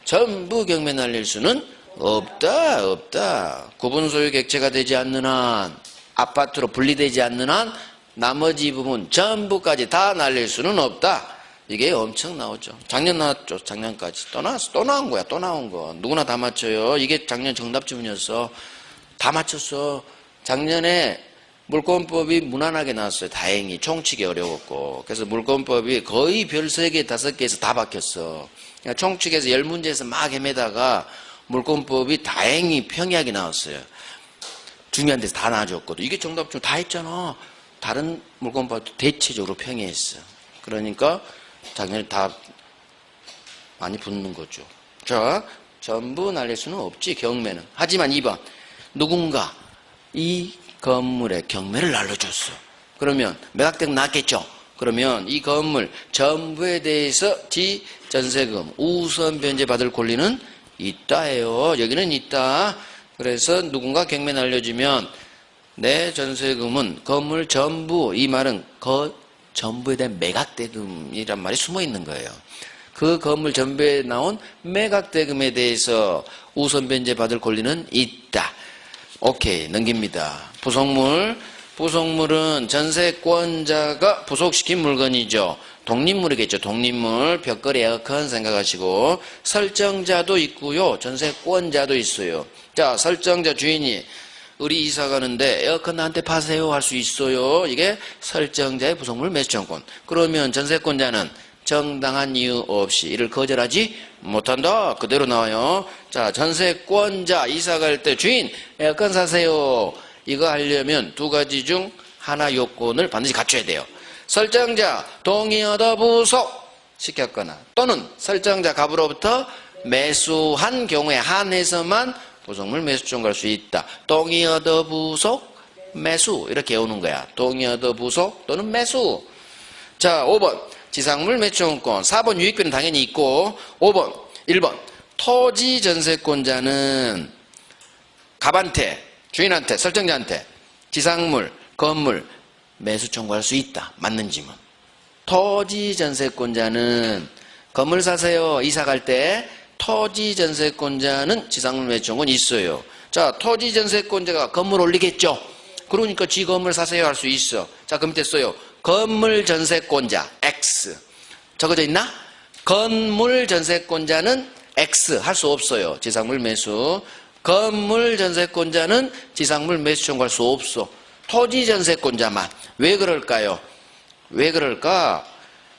전부 경매 날릴 수는 없다. 구분 소유 객체가 되지 않는 한, 아파트로 분리되지 않는 한 나머지 부분 전부까지 다 날릴 수는 없다. 이게 엄청 나오죠. 작년 나왔죠. 작년까지. 또 나왔어. 또 나온 거야. 또 나온 거. 누구나 다 맞춰요. 이게 작년 정답 지문이었어. 다 맞췄어. 작년에 물권법이 무난하게 나왔어요. 다행히. 총치기 어려웠고. 그래서 물권법이 거의 별 3개, 5개에서 다 바뀌었어. 그러니까 총치기에서 10문제에서 막 헤매다가 물권법이 다행히 평이하게 나왔어요. 중요한 데서 다 나와줬거든. 이게 정답 좀 다 했잖아. 다른 물권법도 대체적으로 평이했어. 그러니까 작년에 다 많이 붙는 거죠. 자, 전부 날릴 수는 없지, 경매는. 하지만 2번. 누군가 이 건물에 경매를 날려줬어. 그러면 매각대금 나왔겠죠. 그러면 이 건물 전부에 대해서 전세금 우선 변제 받을 권리는 있다예요. 여기는 있다. 그래서 누군가 경매 날려주면 내 전세금은 건물 전부, 이 말은 전부에 대한 매각대금이란 말이 숨어 있는 거예요. 그 건물 전부에 나온 매각대금에 대해서 우선 변제 받을 권리는 있다. 오케이, 넘깁니다. 부속물은 전세권자가 부속시킨 물건이죠. 독립물이겠죠. 독립물, 벽걸이, 에어컨 생각하시고. 설정자도 있고요. 전세권자도 있어요. 자, 설정자 주인이 우리 이사 가는데 에어컨 나한테 파세요 할 수 있어요. 이게 설정자의 부속물 매수청권. 그러면 전세권자는 정당한 이유 없이 이를 거절하지 못한다. 그대로 나와요. 자, 전세권자 이사 갈 때 주인 에어컨 사세요. 이거 하려면 2가지 중 하나 요건을 반드시 갖춰야 돼요. 설정자 동의하다 부속 시켰거나 또는 설정자 갑으로부터 매수한 경우에 한해서만 부속물 매수 청구할 수 있다. 동의하다 부속 매수 이렇게 외우는 거야. 동의하다 부속 또는 매수. 자, 5번 지상물 매수청구권. 4번 유익비는 당연히 있고. 1번 토지 전세권자는 갑한테, 주인한테, 설정자한테 지상물, 건물 매수 청구할 수 있다. 맞는 지문. 토지 전세권자는 건물 사세요. 이사 갈 때 토지 전세권자는 지상물 매수 청구는 있어요. 자, 토지 전세권자가 건물 올리겠죠. 그러니까 지 건물 사세요 할 수 있어. 자, 그럼 됐어요. 건물 전세권자 X 적어져 있나? 건물 전세권자는 X 할 수 없어요. 지상물 매수. 건물 전세권자는 지상물 매수 청구할 수 없어. 토지 전세권자만. 왜 그럴까요? 왜 그럴까?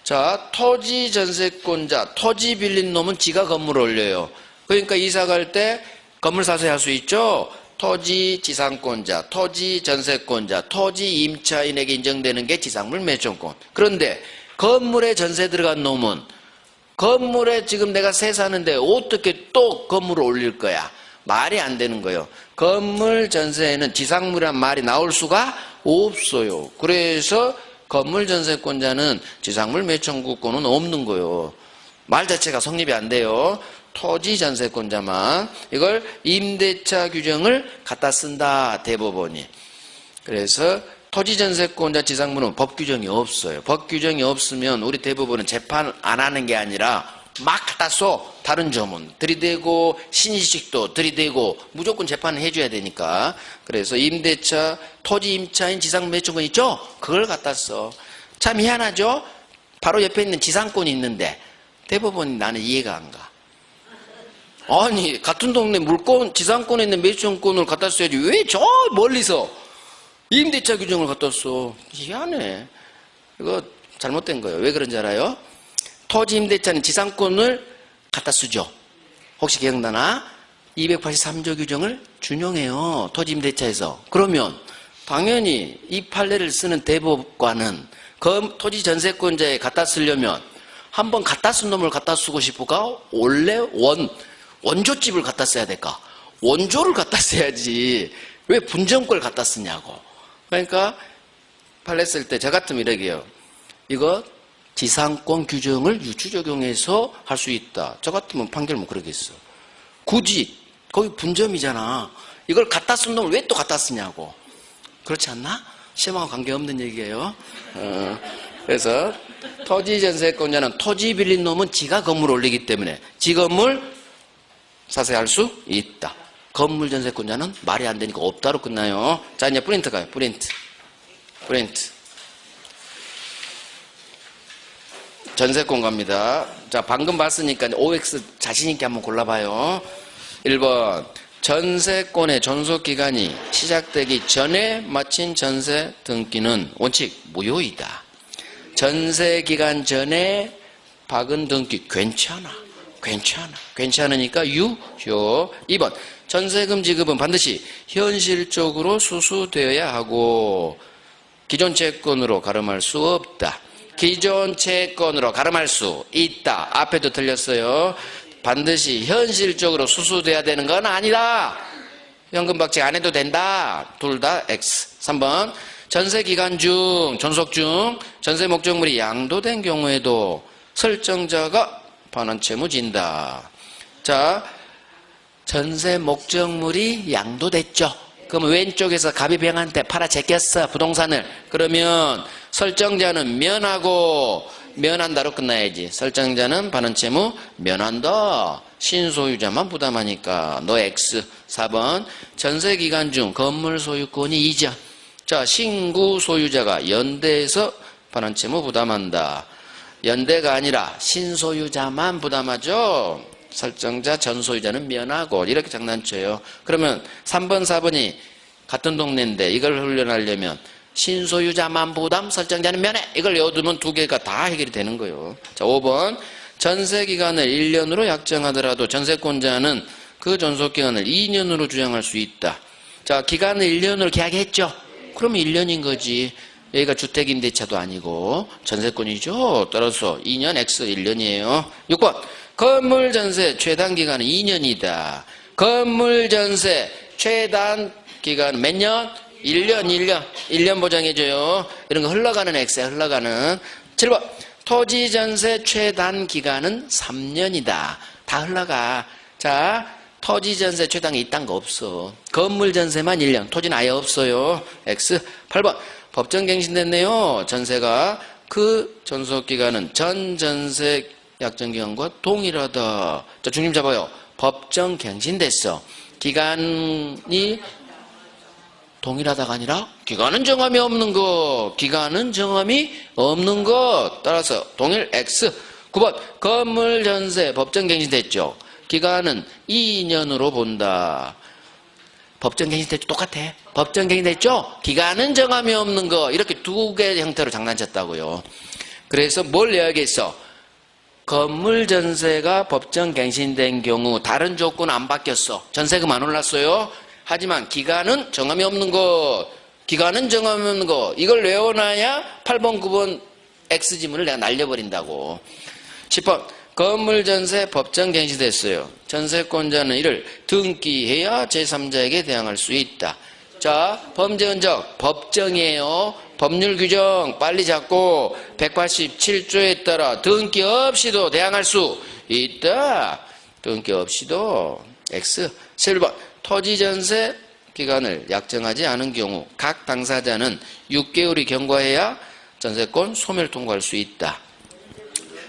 자, 토지 전세권자, 토지 빌린 놈은 지가 건물 올려요. 그러니까 이사 갈 때 건물 사세요 할 수 있죠? 토지 지상권자, 토지 전세권자, 토지 임차인에게 인정되는 게 지상물 매수권. 그런데 건물에 전세 들어간 놈은 건물에 지금 내가 세 사는데 어떻게 또 건물을 올릴 거야? 말이 안 되는 거예요. 건물 전세에는 지상물이란 말이 나올 수가 없어요. 그래서 건물 전세권자는 지상물 매수청구권은 없는 거예요. 말 자체가 성립이 안 돼요. 토지 전세권자만. 이걸 임대차 규정을 갖다 쓴다, 대법원이. 그래서 토지전세권자 지상무는 법 규정이 없어요. 법 규정이 없으면 우리 대부분은 재판 안 하는 게 아니라 막 갖다 써. 다른 점은 들이대고 신의식도 들이대고 무조건 재판을 해줘야 되니까. 그래서 임대차, 토지 임차인 지상매춘권 있죠? 그걸 갖다 써. 참 희한하죠? 바로 옆에 있는 지상권이 있는데 대부분 나는 이해가 안 가. 아니 같은 동네 물권, 지상권에 있는 매춘권을 갖다 써야지 왜 저 멀리서 임대차 규정을 갖다 써. 희한해. 이거 잘못된 거예요. 왜 그런지 알아요? 토지 임대차는 지상권을 갖다 쓰죠. 혹시 기억나나? 283조 규정을 준용해요. 토지 임대차에서. 그러면 당연히 이 판례를 쓰는 대법관은 그 토지 전세권자에 갖다 쓰려면 한번 갖다 쓴 놈을 갖다 쓰고 싶을까? 원래 원조집을 갖다 써야 될까? 원조를 갖다 써야지. 왜 분정권을 갖다 쓰냐고. 그러니까 판례 쓸 때 저 같으면 이러게요. 이거 지상권 규정을 유추 적용해서 할 수 있다. 저 같으면 판결 뭐 그러겠어. 굳이 거기 분점이잖아. 이걸 갖다 쓴 놈을 왜 또 갖다 쓰냐고. 그렇지 않나? 시험하고 관계없는 얘기예요. 그래서 토지 전세권자는 토지 빌린 놈은 지가 건물 올리기 때문에 지 건물 사세할 수 있다. 건물 전세권자는 말이 안 되니까 없다로 끝나요. 자, 이제 프린트 가요. 프린트. 전세권 갑니다. 자, 방금 봤으니까 OX 자신있게 한번 골라봐요. 1번. 전세권의 존속기간이 시작되기 전에 마친 전세 등기는 원칙 무효이다. 전세기간 전에 박은 등기 괜찮으니까 유효. 2번. 전세금 지급은 반드시 현실적으로 수수되어야 하고 기존 채권으로 가름할 수 없다. 기존 채권으로 가름할 수 있다. 앞에도 틀렸어요. 반드시 현실적으로 수수돼야 되는 건 아니다. 현금 박치 안 해도 된다. 둘 다 X. 3번. 전세 기간 중, 존속 중 전세 목적물이 양도된 경우에도 설정자가 반환 채무 진다. 자, 전세 목적물이 양도됐죠. 그럼 왼쪽에서 갑이병한테 팔아 제꼈어, 부동산을. 그러면 설정자는 면하고 면한다로 끝나야지. 설정자는 반환 채무 면한다. 신소유자만 부담하니까 너 X. 4번. 전세 기간 중 건물 소유권이 이전. 자, 신구 소유자가 연대에서 반환 채무 부담한다. 연대가 아니라 신소유자만 부담하죠. 설정자, 전소유자는 면하고 이렇게 장난쳐요. 그러면 3번, 4번이 같은 동네인데 이걸 훈련하려면 신소유자만 부담, 설정자는 면해. 이걸 외워두면 두 개가 다 해결이 되는 거예요. 자, 5번. 전세기간을 1년으로 약정하더라도 전세권자는 그 존속기간을 2년으로 주장할 수 있다. 자, 기간을 1년으로 계약했죠. 그러면 1년인 거지. 여기가 주택임대차도 아니고 전세권이죠. 따라서 2년 X 1년이에요. 6번. 건물 전세 최단 기간은 2년이다. 건물 전세 최단 기간은 몇 년? 1년 보장해줘요. 이런 거 흘러가는 X야, 흘러가는. 7번. 토지 전세 최단 기간은 3년이다. 다 흘러가. 자, 토지 전세 최단이 이딴 거 없어. 건물 전세만 1년, 토지는 아예 없어요. X. 8번. 법정 갱신됐네요. 전세가. 그 존속 기간은 전 전세 약정기간과 동일하다. 자, 중심 잡아요. 법정 갱신됐어. 기간이 동일하다가 아니라 기간은 정함이 없는 거. 기간은 정함이 없는 거. 따라서 동일 X. 9번. 건물 전세 법정 갱신됐죠. 기간은 2년으로 본다. 법정 갱신됐죠. 똑같아. 법정 갱신됐죠. 기간은 정함이 없는 거. 이렇게 두 개의 형태로 장난쳤다고요. 그래서 뭘 이야기했어? 건물 전세가 법정 갱신된 경우 다른 조건 안 바뀌었어. 전세금 안 올랐어요. 하지만 기간은 정함이 없는 거. 기간은 정함이 없는 거. 이걸 외워놔야 8번, 9번 X지문을 내가 날려버린다고. 10번. 건물 전세 법정 갱신됐어요. 전세권자는 이를 등기해야 제3자에게 대항할 수 있다. 자, 범죄 흔적 법정이에요. 법률 규정 빨리 잡고 187조에 따라 등기 없이도 대항할 수 있다. 등기 없이도 X. 7번. 토지 전세 기간을 약정하지 않은 경우 각 당사자는 6개월이 경과해야 전세권 소멸 통과할 수 있다.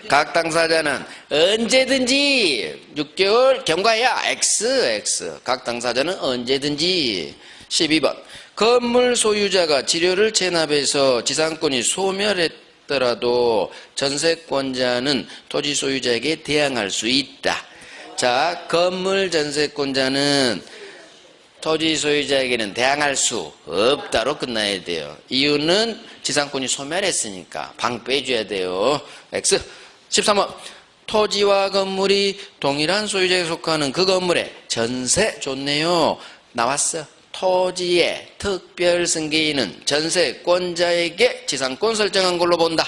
각 당사자는 언제든지 6개월 경과해야 X. 각 당사자는 언제든지. 12번. 건물 소유자가 지료를 체납해서 지상권이 소멸했더라도 전세권자는 토지 소유자에게 대항할 수 있다. 자, 건물 전세권자는 토지 소유자에게는 대항할 수 없다로 끝나야 돼요. 이유는 지상권이 소멸했으니까 방 빼줘야 돼요. X. 13번. 토지와 건물이 동일한 소유자에 속하는 그 건물에 전세. 좋네요. 나왔어. 토지의 특별 승계인은 전세권자에게 지상권 설정한 걸로 본다.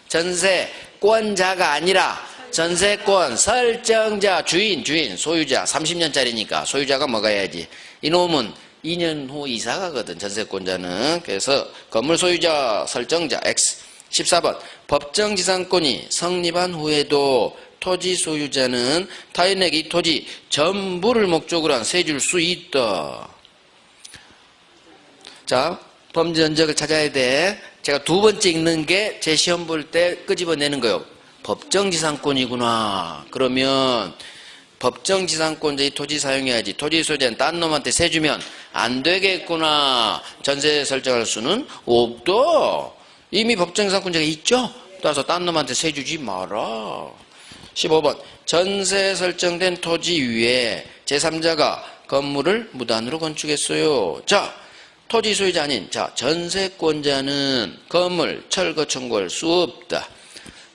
전세권자가 아니라 전세권 설정자, 주인, 소유자. 30년짜리니까 소유자가 먹어야지. 이놈은 2년 후 이사 가거든, 전세권자는. 그래서 건물 소유자 설정자 X. 14번. 법정 지상권이 성립한 후에도 토지 소유자는 타인에게 이 토지 전부를 목적으로 한 세 줄 수 있다. 자, 범죄 흔적을 찾아야 돼. 제가 두 번째 읽는 게 제 시험 볼 때 끄집어내는 거예요. 법정지상권이구나. 그러면 법정지상권자의 토지 사용해야지. 토지 소유자는 딴 놈한테 세 주면 안 되겠구나. 전세 설정할 수는 없다. 이미 법정지상권자가 있죠? 따라서 딴 놈한테 세 주지 마라. 15번. 전세 설정된 토지 위에 제3자가 건물을 무단으로 건축했어요. 자, 토지 소유자 아닌 전세권자는 건물 철거 청구할 수 없다.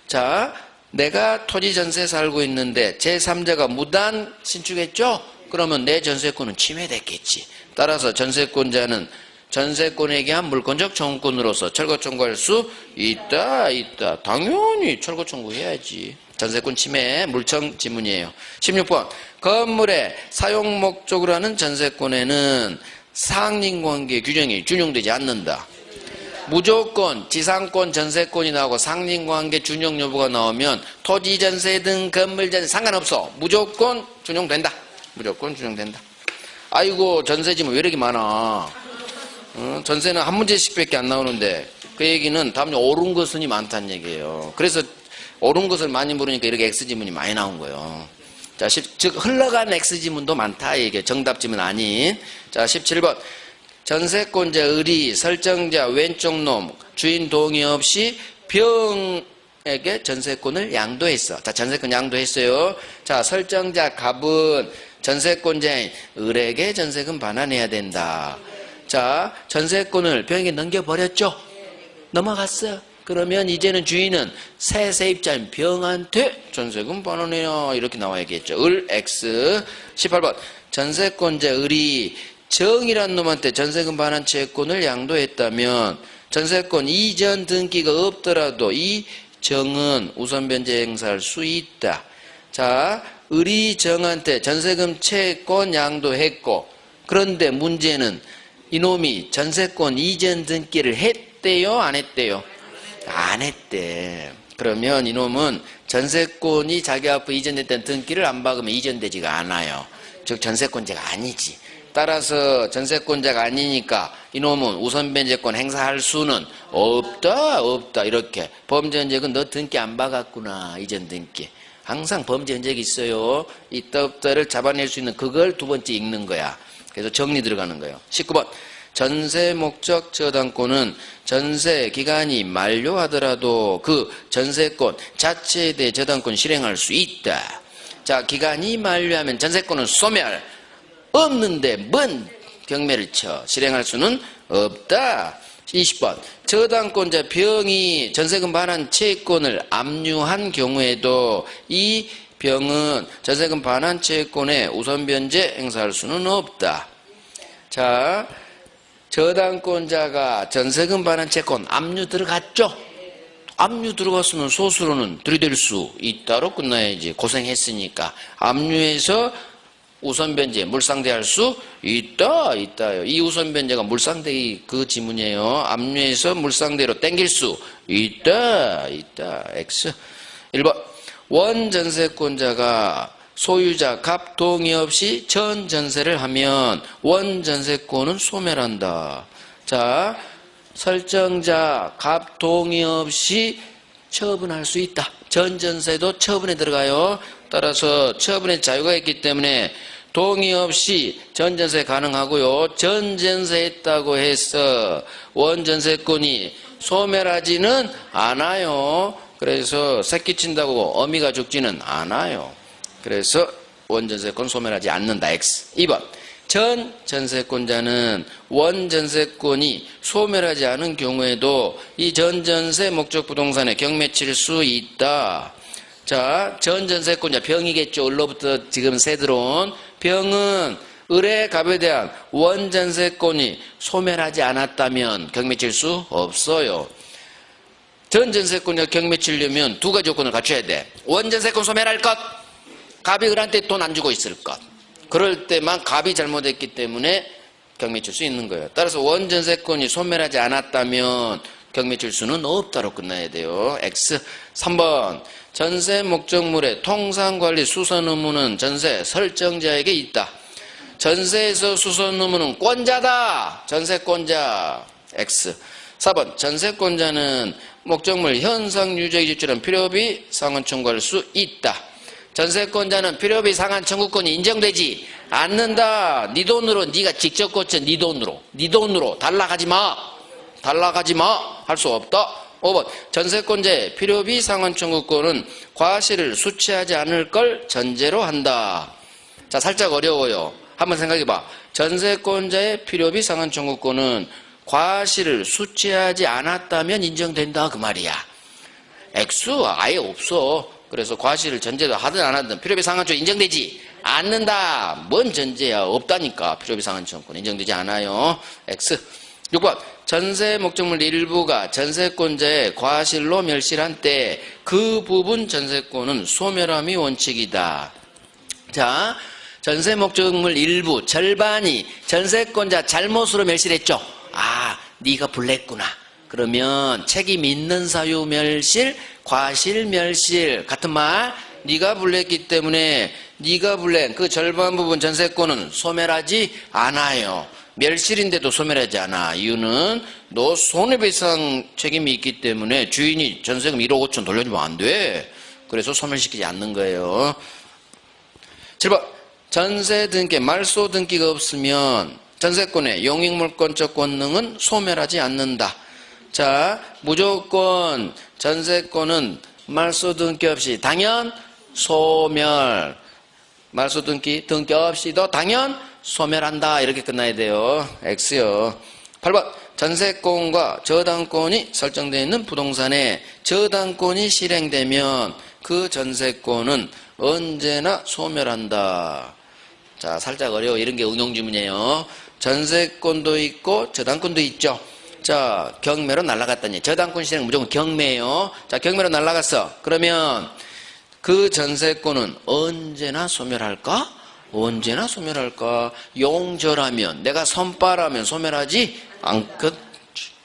자, 내가 토지 전세 살고 있는데 제3자가 무단 신축했죠? 그러면 내 전세권은 침해됐겠지. 따라서 전세권자는 전세권에게 한 물권적 청구권으로서 철거 청구할 수 있다. 당연히 철거 청구해야지. 전세권 침해 물청 지문이에요. 16번. 건물의 사용 목적으로 하는 전세권에는 상린관계 규정이 준용되지 않는다. 무조건 지상권, 전세권이 나오고 상린관계 준용 여부가 나오면 토지 전세 등 건물 전세 상관없어. 무조건 준용된다. 아이고, 전세지문 왜 이렇게 많아? 전세는 한 문제씩밖에 안 나오는데 그 얘기는 다음에 옳은 것은이 많다는 얘기예요. 그래서 옳은 것을 많이 물으니까 이렇게 X지문이 많이 나온 거예요. 자, 즉 흘러간 X지문도 많다 이게 정답지문 아닌. 자, 17번. 전세권자 의리 설정자 왼쪽 놈 주인 동의 없이 병에게 전세권을 양도했어. 자, 전세권 양도했어요. 자, 설정자 갑은 전세권자인 을에게 전세금 반환해야 된다. 자, 전세권을 병에게 넘겨버렸죠? 넘어갔어. 그러면 이제는 주인은 새 세입자인 병한테 전세금 반환해야 이렇게 나와야겠죠. 을 X. 18번. 전세권자 을이 정이란 놈한테 전세금 반환 채권을 양도했다면 전세권 이전 등기가 없더라도 이 정은 우선 변제 행사할 수 있다. 자, 을이 정한테 전세금 채권 양도했고 그런데 문제는 이놈이 전세권 이전 등기를 했대요? 안 했대요? 안 했대. 그러면 이놈은 전세권이 자기 앞에 이전됐다는 등기를 안 박으면 이전되지가 않아요. 즉 전세권자가 아니지. 따라서 전세권자가 아니니까 이놈은 우선 변제권 행사할 수는 없다. 이렇게. 범죄 흔적은 너 등기 안 박았구나. 이전 등기. 항상 범죄 흔적이 있어요. 있다 없다를 잡아낼 수 있는 그걸 두 번째 읽는 거야. 그래서 정리 들어가는 거예요. 19번. 전세 목적 저당권은 전세 기간이 만료하더라도 그 전세권 자체에 대해 저당권 실행할 수 있다. 자, 기간이 만료하면 전세권은 소멸. 없는데 뭔 경매를 쳐 실행할 수는 없다. 20번. 저당권자 병이 전세금 반환 채권을 압류한 경우에도 이 병은 전세금 반환 채권에 우선 변제 행사할 수는 없다. 자, 저당권자가 전세금 반환 채권 압류 들어갔죠? 압류 들어갔으면 소수로는 들이댈 수 있다로 끝나야지. 고생했으니까. 압류해서 우선 변제 물상대할 수 있다요. 이 우선 변제가 물상대 그 지문이에요. 압류해서 물상대로 땡길 수 있다. X. 1번. 원전세권자가 소유자 갑 동의 없이 전 전세를 하면 원 전세권은 소멸한다. 자, 설정자 갑 동의 없이 처분할 수 있다. 전 전세도 처분에 들어가요. 따라서 처분의 자유가 있기 때문에 동의 없이 전 전세 가능하고요. 전 전세했다고 해서 원 전세권이 소멸하지는 않아요. 그래서 새끼 친다고 어미가 죽지는 않아요. 그래서 원전세권 소멸하지 않는다. X. 2번. 전 전세권자는 원전세권이 소멸하지 않은 경우에도 이 전전세 목적 부동산에 경매칠 수 있다. 자, 전전세권자 병이겠죠. 을로부터 지금 새 들어온 병은 을의 갑에 대한 원전세권이 소멸하지 않았다면 경매칠 수 없어요. 전전세권자 경매치려면 두 가지 조건을 갖춰야 돼. 원전세권 소멸할 것, 갑이 을한테 돈 안 주고 있을 것. 그럴 때만 갑이 잘못했기 때문에 경매칠 수 있는 거예요. 따라서 원전세권이 소멸하지 않았다면 경매칠 수는 없다로 끝나야 돼요. X. 3번. 전세 목적물의 통상관리 수선 의무는 전세 설정자에게 있다. 전세에서 수선 의무는 권자다. 전세권자. X. 4번. 전세권자는 목적물 현상 유적이 지출한 필요비 상환 청구할 수 있다. 전세권자는 필요비 상환 청구권이 인정되지 않는다. 네 돈으로 네가 직접 고쳐. 네 돈으로 달라가지 마. 할 수 없다. 5번. 전세권자의 필요비 상환 청구권은 과실을 수취하지 않을 걸 전제로 한다. 자, 살짝 어려워요. 한번 생각해봐. 전세권자의 필요비 상환 청구권은 과실을 수취하지 않았다면 인정된다 그 말이야. X 아예 없어. 그래서 과실을 전제도 하든 안 하든 필요비 상환권 인정되지 않는다. 뭔 전제야? 없다니까. 필요비 상환 청구권 인정되지 않아요. X. 6번. 전세 목적물 일부가 전세권자의 과실로 멸실한 때 그 부분 전세권은 소멸함이 원칙이다. 자, 전세 목적물 일부 절반이 전세권자 잘못으로 멸실했죠. 아, 네가 불냈구나. 그러면 책임 있는 사유 멸실, 과실 멸실 같은 말. 네가 불냈기 때문에 네가 불낸 그 절반 부분 전세권은 소멸하지 않아요. 멸실인데도 소멸하지 않아. 이유는 너 손해배상 책임이 있기 때문에 주인이 전세금 1억 5천 돌려주면 안 돼. 그래서 소멸시키지 않는 거예요. 7번. 전세 등기, 말소 등기가 없으면 전세권의 용익물권적 권능은 소멸하지 않는다. 자, 무조건 전세권은 말소 등기 없이 당연 소멸. 말소 등기 없이도 당연 소멸한다. 이렇게 끝나야 돼요. X요. 8번. 전세권과 저당권이 설정되어 있는 부동산에 저당권이 실행되면 그 전세권은 언제나 소멸한다. 자, 살짝 어려워. 이런 게 응용주문이에요. 전세권도 있고 저당권도 있죠. 자, 경매로 날아갔다니. 저당권 실행 무조건 경매예요. 자, 경매로 날아갔어. 그러면 그 전세권은 언제나 소멸할까? 언제나 소멸할까? 용절하면, 내가 선바라면 소멸하지 않겠.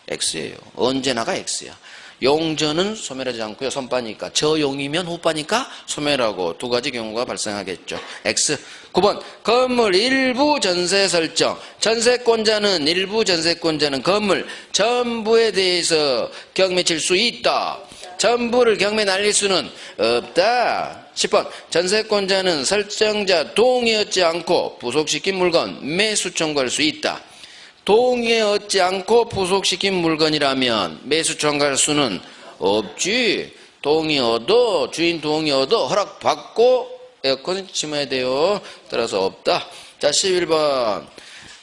X예요. 언제나가 X야. 용전은 소멸하지 않고요. 선바니까. 저용이면 후바니까 소멸하고 두 가지 경우가 발생하겠죠. X. 9번. 건물 일부 전세 설정. 전세권자는 일부 전세권자는 건물 전부에 대해서 경매 칠 수 있다. 전부를 경매 날릴 수는 없다. 10번. 전세권자는 설정자 동의 얻지 않고 부속시킨 물건 매수 청구할 수 있다. 동의 얻지 않고 부속시킨 물건이라면 매수 청구할 수는 없지. 동의 얻어, 주인 동의 얻어 허락받고 에어컨 심어야 돼요. 따라서 없다. 자, 11번.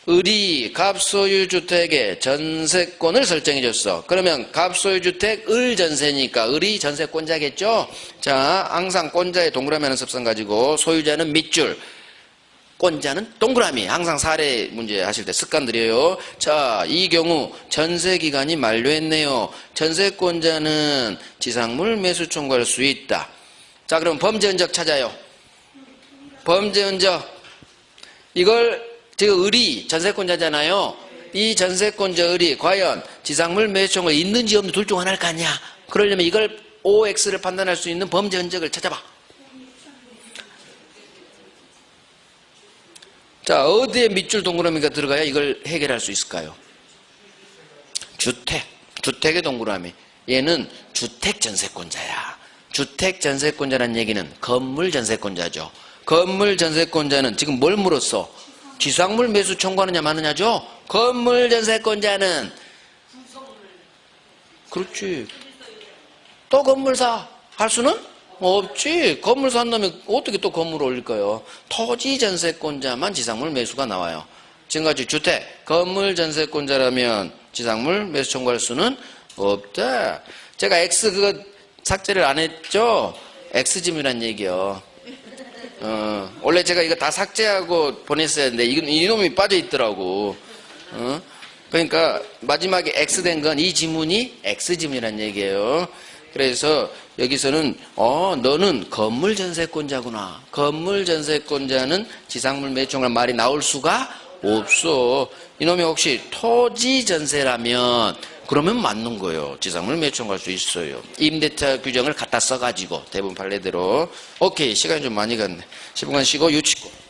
을이 갑소유주택에 전세권을 설정해 줬어. 그러면 갑소유주택 을전세니까 을이 전세권자겠죠. 자, 항상 권자의 동그라미 하는 습성 가지고 소유자는 밑줄, 권자는 동그라미. 항상 사례 문제 하실 때 습관들이에요. 자, 이 경우 전세기간이 만료했네요. 전세권자는 지상물 매수 청구할 수 있다. 자, 그럼 범죄 흔적 찾아요. 범죄 흔적. 이걸 지금 을이 전세권자잖아요. 이 전세권자 을이 과연 지상물 매수 청구 있는지 없는지 둘 중 하나일 거 아니야. 그러려면 이걸 OX를 판단할 수 있는 범죄 흔적을 찾아봐. 자, 어디에 밑줄 동그라미가 들어가야 이걸 해결할 수 있을까요? 주택. 주택의 동그라미. 얘는 주택 전세권자야. 주택 전세권자란 얘기는 건물 전세권자죠. 건물 전세권자는 지금 뭘 물었어? 지상물 매수 청구하느냐 마느냐죠? 건물 전세권자는 그렇지. 또 건물 사 할 수는 없지. 건물 산 놈이 어떻게 또 건물을 올릴까요? 토지 전세권자만 지상물 매수가 나와요. 지금까지 주택, 건물 전세권자라면 지상물 매수 청구할 수는 없다. 제가 X 그거 삭제를 안 했죠? X짐이란 얘기요. 원래 제가 이거 다 삭제하고 보냈어야 했는데 이놈이 빠져 있더라고. 그러니까 마지막에 X 된 건 이 지문이 X짐이란 얘기예요. 그래서 여기서는 너는 건물 전세권자구나. 건물 전세권자는 지상물 매수청구할 말이 나올 수가 없어. 이놈이 혹시 토지 전세라면 그러면 맞는 거예요. 지상물 매수청구할 수 있어요. 임대차 규정을 갖다 써가지고 대부분 판례대로. 오케이, 시간이 좀 많이 갔네. 10분간 쉬고 유치고.